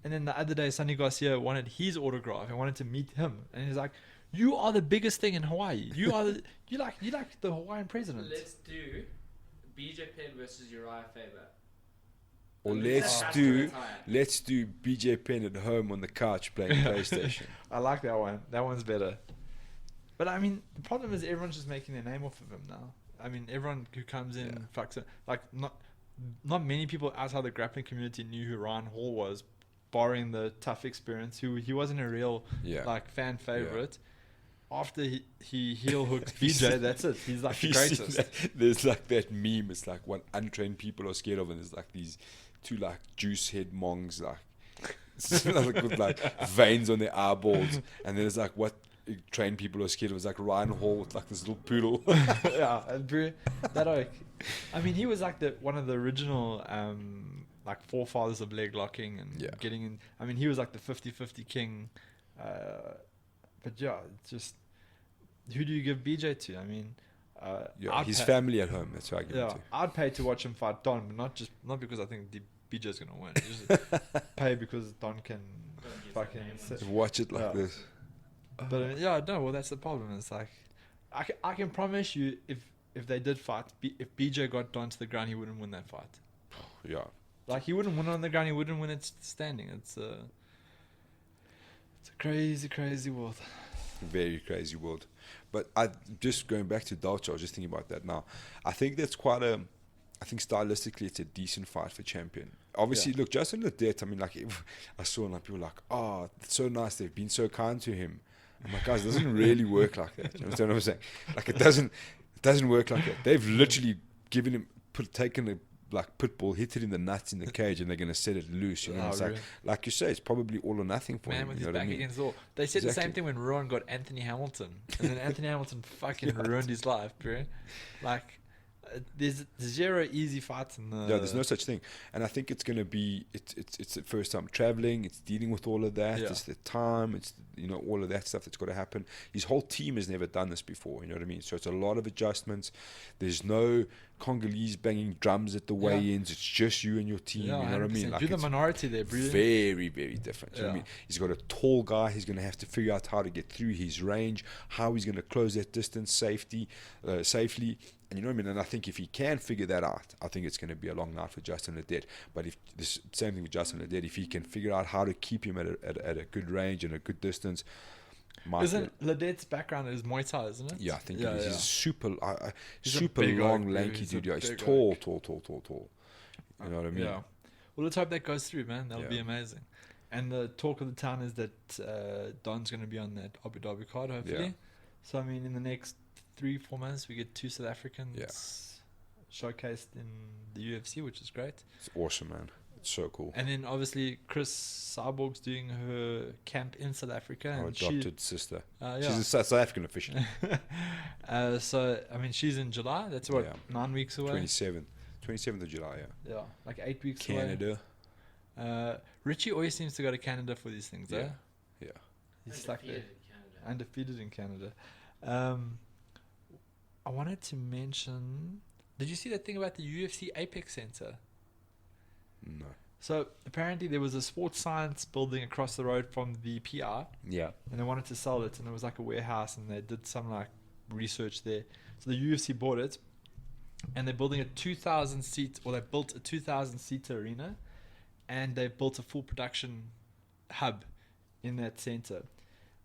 And then the other day, Sonny Garcia wanted his autograph and wanted to meet him. And he's like, "You are the biggest thing in Hawaii. You are you like the Hawaiian president." Let's do BJ Penn versus Uriah Faber. Or Let's let's do BJ Penn at home on the couch playing PlayStation. I like that one. That one's better. But I mean, the problem is everyone's just making their name off of him now. I mean, everyone who comes in fucks it. Like, not not many people outside the grappling community knew who Ryan Hall was, barring the Tough Experience, who he wasn't a real like fan favorite. After he heel hooks BJ, that's it. He's like the greatest. There's like that meme. It's like what untrained people are scared of, and there's like these two like juice head mongs like with like veins on their eyeballs, and then there's like what trained people are scared of. It's like Ryan Hall with like this little poodle. I mean, he was like one of the original like forefathers of leg locking and getting in. I mean, he was like the 50-50 king. But yeah, it's just, who do you give BJ to? I mean, his family at home. That's who I give it to. I'd pay to watch him fight Don, but not because I think BJ's gonna win. Just pay because Don can fucking watch it like this. But well, that's the problem. It's like, I can promise you, if they did fight, if BJ got Don to the ground, he wouldn't win that fight. Yeah. Like, he wouldn't win on the ground. He wouldn't win it standing. It's a crazy, crazy world. Very crazy world. But just going back to Dalcha, I was just thinking about that now. I think that's I think stylistically it's a decent fight for champion. Obviously, look, Justin Ledet, I mean, like, I saw like people like, oh, it's so nice, they've been so kind to him. I'm like, guys, it doesn't really work like that. You understand what I'm saying? Like, it doesn't work like that. They've literally given him, taken a like pit bull, hit it in the nuts in the cage, and they're going to set it loose. You know, it's really? like you say, it's probably all or nothing for him. Man with you his know back what I mean? against the wall. They said the same thing when Rowan got Anthony Hamilton, and then Anthony Hamilton fucking ruined his life, bro. Like, there's zero easy fights in the. Yeah, there's no such thing, and I think it's going to be it's the first time traveling. It's dealing with all of that. It's the time. It's all of that stuff that's got to happen. His whole team has never done this before. You know what I mean? So it's a lot of adjustments. There's no Congolese banging drums at the weigh-ins. It's just you and your team. You know what I mean? Like, you're the minority there, bro. Very, very different. You know what I mean? He's got a tall guy. He's going to have to figure out how to get through his range, how he's going to close that distance safely. And you know what I mean? And I think if he can figure that out, I think it's going to be a long night for Justin Ledet. But if this same thing with Justin Ledet, if he can figure out how to keep him at a good range and a good distance. Isn't Ledet's background is Muay Thai, isn't it? Yeah, I think it is. He's super big long, oak, lanky dude. Yeah, he's tall. You know what I mean? Yeah. Well, let's hope that goes through, man. That'll be amazing. And the talk of the town is that Don's going to be on that Abu Dhabi card, hopefully. Yeah. So, I mean, in the next 3-4 months, we get 2 South Africans showcased in the UFC, which is great. It's awesome, man. It's so cool. And then, obviously, Chris Cyborg's doing her camp in South Africa. Our and adopted sister. Yeah. She's a South African official. So, I mean, she's in July. That's 9 weeks away? 27th of July, Yeah, like 8 weeks Canada. away. Richie always seems to go to Canada for these things, Yeah. He's stuck there. Undefeated in Canada. I wanted to mention... Did you see that thing about the UFC Apex Center? No. So, apparently there was a sports science building across the road from the PI. Yeah. And they wanted to sell it, and it was like a warehouse, and they did some like research there. So the UFC bought it, and they're building a 2,000 seat, or they built a 2,000 seater arena, and they built a full production hub in that center.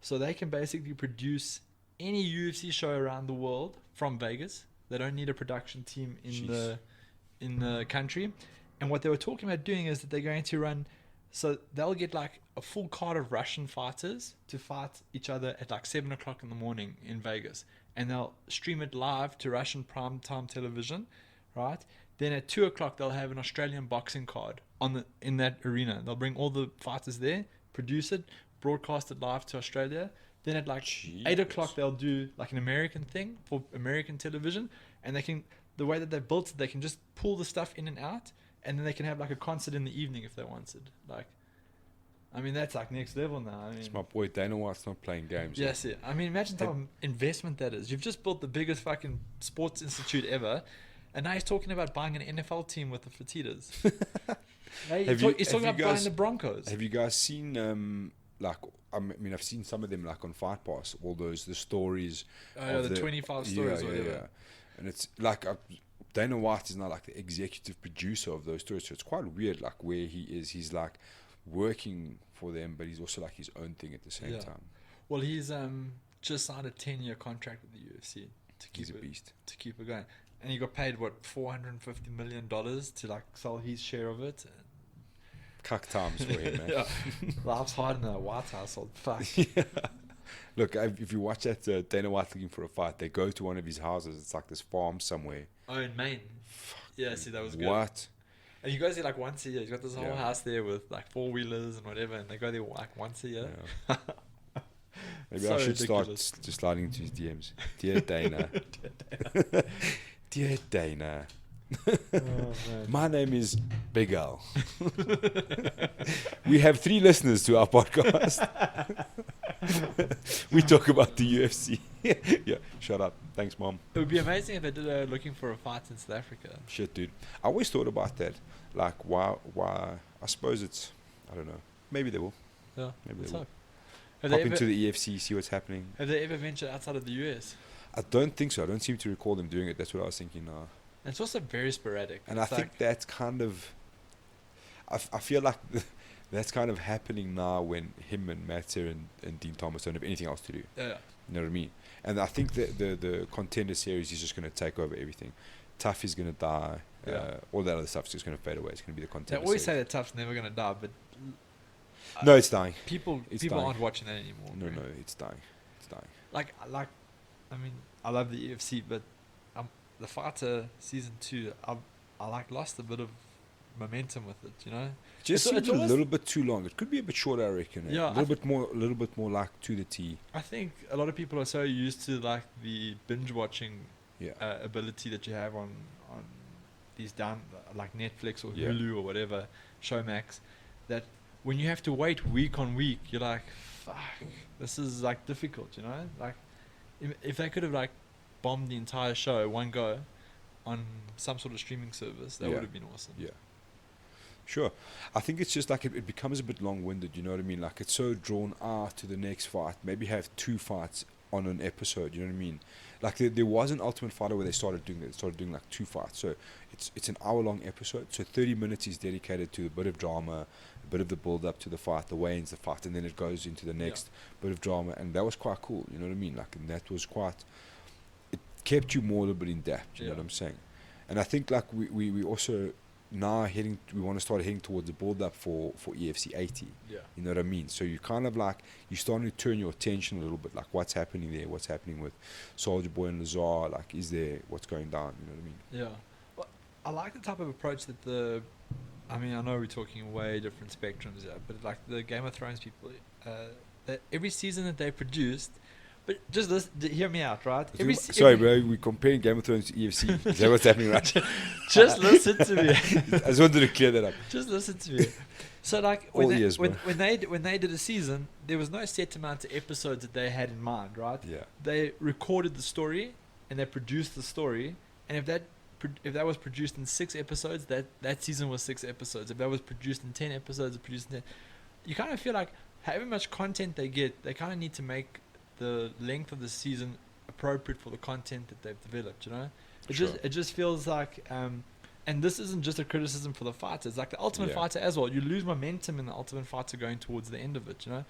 So they can basically produce any UFC show around the world from Vegas. They don't need a production team in the country. And what they were talking about doing is that they're going to run, so they'll get like a full card of Russian fighters to fight each other at like 7 o'clock in the morning in Vegas. And they'll stream it live to Russian primetime television, right? Then at 2 o'clock, they'll have an Australian boxing card in that arena. They'll bring all the fighters there, produce it, broadcast it live to Australia. Then at like 8 o'clock, they'll do like an American thing for American television. And the way that they've built it, they can just pull the stuff in and out. And then they can have like a concert in the evening if they wanted. Like, I mean, that's like next level now. I mean, it's my boy Dana White's not playing games. Yes, yeah. I mean, imagine how investment that is. You've just built the biggest fucking sports institute ever. And now he's talking about buying an NFL team with the Fertittas. He's talking about buying the Broncos. Have you guys seen I mean, I've seen some of them like on Fight Pass. All the stories. The 25 stories. Yeah. And it's like Dana White is now like the executive producer of those stories, so it's quite weird. Like where he is, he's like working for them, but he's also like his own thing at the same time. Well, he's just signed a 10-year contract with the UFC to keep He's a beast. to keep it going. and he got paid what $450 million to like sell his share of it. Cuck times for him, man. Yeah. Life's hard in the White household. Fuck. Yeah. Look, if you watch that Dana White looking for a fight, they go to one of his houses. It's like this farm somewhere. Oh, in Maine. Yeah, see, that was good. What? And you guys there like once a year. He's got this whole Yeah. house there with like 4-wheelers and whatever, and they go there like once a year. Yeah. Maybe So I should ridiculous. start just sliding into his DMs. Dear Dana. Dear Dana. Oh, man. My name is Big Al. We have 3 listeners to our podcast. We talk about the UFC. Yeah, shut up. Thanks, Mom. It would be amazing if they did looking for a fight in South Africa. Shit, dude. I always thought about that. Like, why? I suppose it's, I don't know. Maybe they will. Yeah, Maybe let's they will. hope. Have Hop they, ever, into the EFC, see what's happening. have they ever ventured outside of the US? I don't think so. I don't seem to recall them doing it. That's what I was thinking now. And it's also very sporadic. And I It's think like, that's kind of, I feel like that's kind of happening now when him and Matzer and Dean Thomas don't have anything else to do. yeah. You know what I mean? And I think that the contender series is just going to take over everything. Tough is going to die. Yeah. All that other stuff's just going to fade away. It's going to be the They contender always say series. that Tough's never going to die, but No, it's dying. people It's people dying. aren't watching that anymore. No, really. no, it's dying. It's dying. I mean, I love the EFC, but the Fighter season 2, I like lost a bit of momentum with it. You know, Just It's seems a almost- little bit too long. It could be a bit shorter, I reckon. Yeah, a little bit more like to the T. I think a lot of people are so used to like the binge watching Yeah. ability that you have on these down like Netflix or Yeah. Hulu or whatever, Showmax, that when you have to wait week on week, you're like, fuck, this is like difficult, you know? Like, if they could have like bombed the entire show one go on some sort of streaming service, that Yeah. would have been awesome. Yeah. Sure. I think it's just like it becomes a bit long-winded, you know what I mean? Like it's so drawn out to the next fight. Maybe have 2 fights on an episode, you know what I mean? Like there was an Ultimate Fighter where they started doing that. They started doing like 2 fights. So it's an hour-long episode. So 30 minutes is dedicated to a bit of drama, a bit of the build-up to the fight, the weigh-ins, the fight, and then it goes into the next bit of drama. And that was quite cool, you know what I mean? Like, and that was quite... It kept you more a little bit in depth, you know Yeah. what I'm saying? And I think like we also... Now we want to start heading towards the build-up for EFC 80. Yeah. You know what I mean? So you kind of like, you're starting to turn your attention a little bit, like what's happening there, what's happening with Soldier Boy and Lazar, like is there, what's going down, you know what I mean? Yeah. Well, I like the type of approach that I mean, I know we're talking way different spectrums, yeah, but like the Game of Thrones people, that every season that they produced, but just hear me out, right? Sorry, bro, we're comparing Game of Thrones to EFC. Is that what's happening, right? Just listen to me. I just wanted to clear that up. Just listen to me. So like All when ears, bro. when they did a season, there was no set amount of episodes that they had in mind, right? Yeah. They recorded the story and they produced the story, and if that was produced in 6 episodes, that season was 6 episodes. If that was produced in 10 episodes, you kind of feel like however much content they get, they kind of need to make the length of the season appropriate for the content that they've developed, you know? Sure. It just feels like and this isn't just a criticism for the fighter, it's like the Ultimate Yeah. Fighter as well. You lose momentum in the Ultimate Fighter going towards the end of it, you know?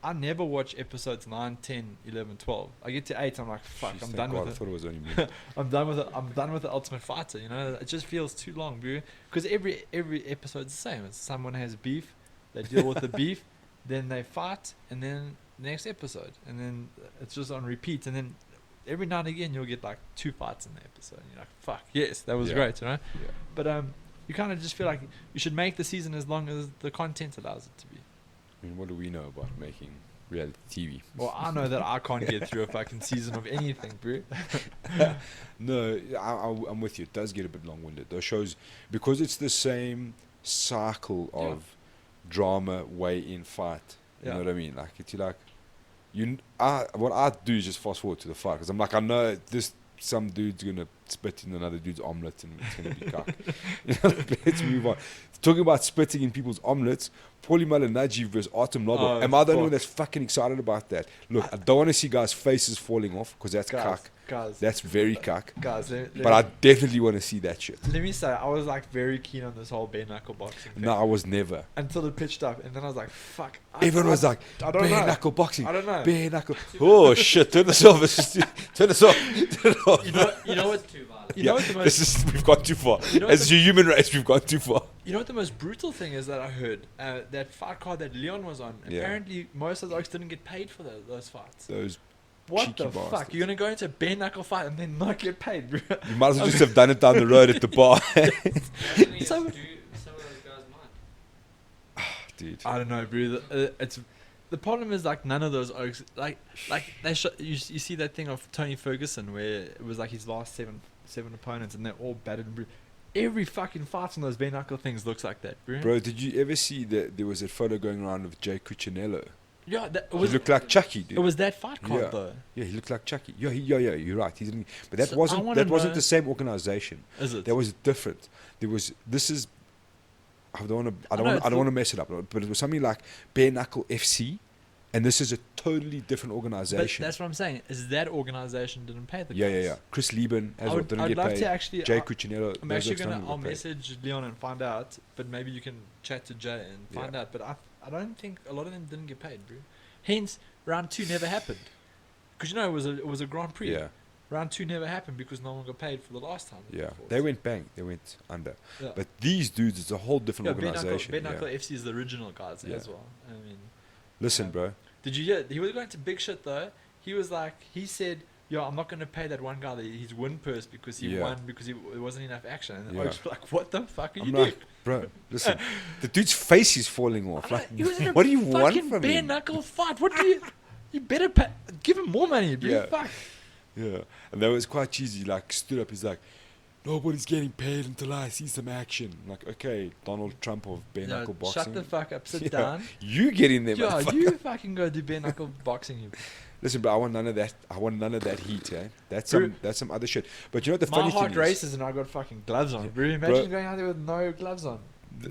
I never watch episodes 9, 10, 11, 12. I get to 8, I'm like, fuck, Jeez, I'm thank done God, with I it. thought it was only me. I'm done with the Ultimate Fighter, you know? It just feels too long, bro. Because every episode's the same. It's someone has beef, they deal with the beef, then they fight, and then next episode, and then it's just on repeat, and then every now and again you'll get like 2 fights in the episode, and you're like, fuck, yes, that was Yeah. great, you know? Yeah. But you kind of just feel like you should make the season as long as the content allows it to be. I mean, what do we know about making reality TV? Well, I know that I can't get through a fucking season of anything, bro. No, I'm with you. It does get a bit long-winded. Those shows, because it's the same cycle of drama, weigh-in, fight. You Yeah. know what I mean? Like it's like, what I do is just fast forward to the fight, because I'm like, I know some dude's gonna spit in another dude's omelet and it's gonna be cock. You know, like, let's move on. Talking about spitting in people's omelets, Paulie Malignaggi versus Artem Lobov. Oh, Am I the only one fuck. that's fucking excited about that? Look, I don't want to see guys' faces falling off, because that's cuck. Guys, That's very cuck. let But I definitely want to see that shit. let me say, I was like very keen on this whole bare knuckle boxing thing No, I was never. until it pitched up, and then I was like, fuck. Everyone was like, I don't bare know. knuckle boxing. I don't know. Bare knuckle. Oh shit! Turn this off. Turn this off. Turn it off. You know what? Too too violent. You know what the most we've gone too far. You know what As the- a human race, we've gone too far. You know what the most brutal thing is that I heard? That fight card that Leon was on. Yeah. Apparently, most of those didn't get paid for those fights. Those What cheeky the fuck? bastards. You're gonna go into a bare knuckle fight and then not get paid, bro? You might as well just have done it down the road at the bar. Imagine he has So- to do some of those guys' mind. Dude. I don't know, bro. It's the problem is like none of those oaks like they you see that thing of Tony Ferguson where it was like his last seven opponents and they're all battered and bruised. Every fucking fight on those bare knuckle things looks like that, bro. Bro, did you ever see that there was a photo going around of Jay Cuccinello? Yeah, that He looked like Chucky, dude. it was that fight card Yeah. though. Yeah, he looked like Chucky. Yeah, you're right. He didn't. But that So I wasn't wanna wasn't know- the same organization. Is it? That was different. This is. I don't want I know, to. it's I don't the- want to mess it up. But it was something like Bare Knuckle FC, and this is a totally different But organization. that's what I'm saying. Is that organization didn't pay the Yeah. guys. Chris Lieben as I well would, didn't I'd get love paid. to actually. Jay Cuccinello. I'm those actually guys gonna. don't I'll get paid. message Leon and find out, but maybe you can chat to Jay and find out. But I don't think a lot of them didn't get paid, bro. Hence, round 2 never happened. Because it was a Grand Prix. Yeah, Round 2 never happened because no one got paid for the last time. yeah. before. They went bang. They went under. Yeah. But these dudes, it's a whole different Yeah, organization. Bare Knuckle yeah. FC is the original guys Yeah. as well. I mean, Listen, Yeah. bro. did you hear? He was going to big shit though. He was like, he said, "Yo, I'm not going to pay that one guy his win purse because he Yeah. won because there wasn't enough action." And Yeah. I was like, "What the fuck are I'm you doing?" like, bro, listen. The dude's face is falling off. I'm Like, he was in a what do you want fucking from bare him? knuckle fight. What do you? You better pay, give him more money, bro. Yeah. Fuck. Yeah, and that was quite cheesy. Like, stood up, he's like, nobody's getting paid until I see some action. I'm like, okay, Donald Trump of bare Yeah, knuckle boxing. shut the fuck up. Sit Yeah. down. You get in there, Yeah, motherfucker. you fucking go do bare knuckle boxing. You. Listen, bro, I want none of that. I want none of that heat, eh? That's Bro. some other shit. But you know what the My funny heart thing races and I got fucking gloves on, bro. Imagine Bro. going out there with no gloves on.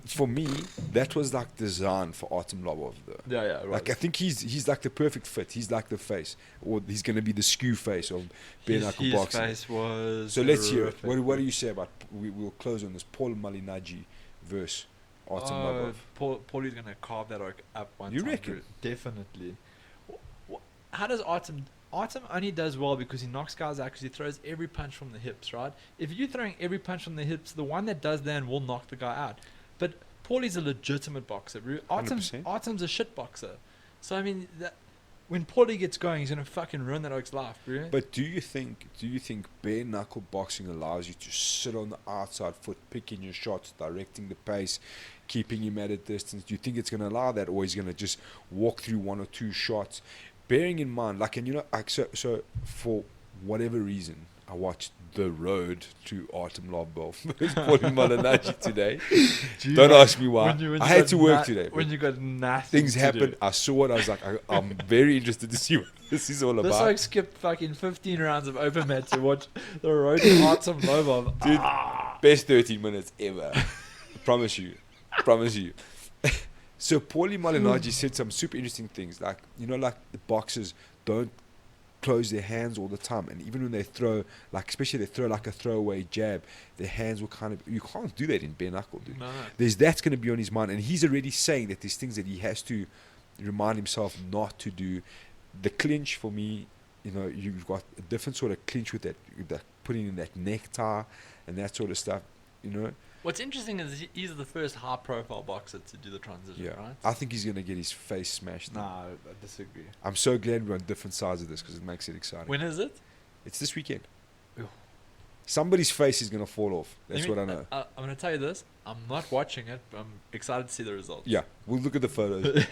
For me, that was like designed for Artem Lobov, though. Yeah, yeah, right. Like, I think he's like the perfect fit. He's like the face, or he's going to be the skew face of bare knuckle his boxing. face was. So let's hear it. horrific, What do you say about? We'll close on this. Paul Malinaji versus Artem Lobov. Paulie's gonna carve that up one You time. reckon? bro. Definitely. How does Artem? Artem only does well because he knocks guys out because he throws every punch from the hips, right? If you're throwing every punch from the hips, the one that does that will knock the guy out. But Paulie's a legitimate boxer, bro. 100%. Artem's a shit boxer. So I mean, when Paulie gets going, he's gonna fucking ruin that oak's life, bro. But do you think bare knuckle boxing allows you to sit on the outside foot, picking your shots, directing the pace, keeping him at a distance? Do you think it's going to allow that, or he's going to just walk through one or two shots? Bearing in mind, like, and you know, like, so for whatever reason, I watched The Road to Artem Lobov versus Paulie Malinaji today. Don't ask me why. When I you had got to work no- today. When you got nothing. Things to happened. do. I saw it. I was like, I'm very interested to see what this is all This about. oak skipped fucking 15 rounds of open mat to watch the road to Artem Lobov. Dude, best 13 minutes ever. Promise you. So Paulie Malinaji said some super interesting things. Like, you know, like the boxers don't close their hands all the time. And even when they throw, like, especially they throw like a throwaway jab, their hands will kind of, you can't do that in bare knuckle, dude. No. That's going to be on his mind. And he's already saying that there's things that he has to remind himself not to do. The clinch, for me, you know, you've got a different sort of clinch with that putting in that necktie and that sort of stuff, you know. What's interesting is he's the first high-profile boxer to do the transition, Yeah, right? I think he's going to get his face smashed. Nah, I disagree. I'm so glad we're on different sides of this because it makes it exciting. When is it? It's this weekend. Ew. Somebody's face is going to fall off. That's what I know. I'm going to tell you this. I'm not watching it, but I'm excited to see the results. Yeah, we'll look at the photos.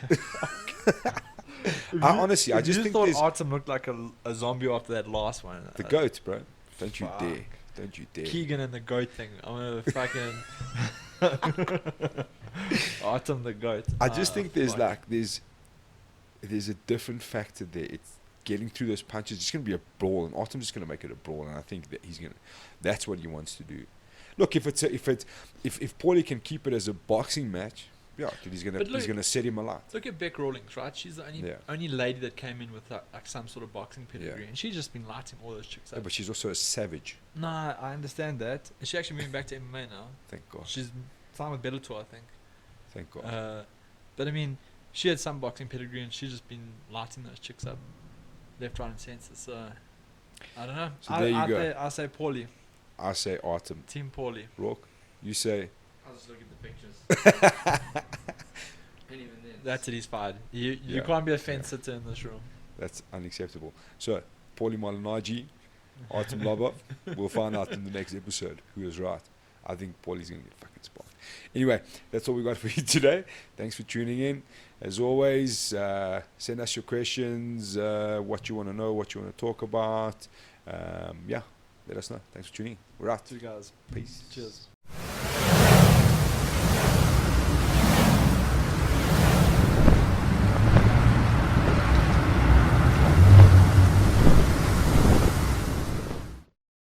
Honestly, I just think thought there's Artem looked like a zombie after that last one. the goat, bro. Don't you fuck. dare. Don't you dare. Keegan and the goat thing. I'm gonna fucking Artem the goat. I just think there's fuck. like there's a different factor there. It's getting through those punches. It's going to be a brawl, and Artem's just going to make it a brawl. And I think that that's what he wants to do. Look, if Paulie can keep it as a boxing match, yeah, dude, he's But look- gonna set him alight. Look at Beck Rawlings, right? She's the only lady that came in with like some sort of boxing pedigree, Yeah. and she's just been lighting all those chicks Yeah, up. but she's also a savage. Nah, I understand that. And she actually moving back to MMA now. Thank God. She's signed with Bellator, I think. Thank God. But I mean, she had some boxing pedigree, and she's just been lighting those chicks up, left, right, and centre. So I don't know. So there you go. I say Paulie. I say Artem. Team Paulie. Rourke, you say. I'll just look at the pictures. And even then. That's it. He's fired. You Yeah. can't be a fence sitter in this room. That's unacceptable. So, Paulie Malignaggi, Artem Lobov. We'll find out in the next episode who is right. I think Paulie's going to get fucking sparked. Anyway, that's all we got for you today. Thanks for tuning in. As always, send us your questions, what you want to know, what you want to talk about. Yeah, let us know. Thanks for tuning in. We're out. Two guys. Peace. Cheers.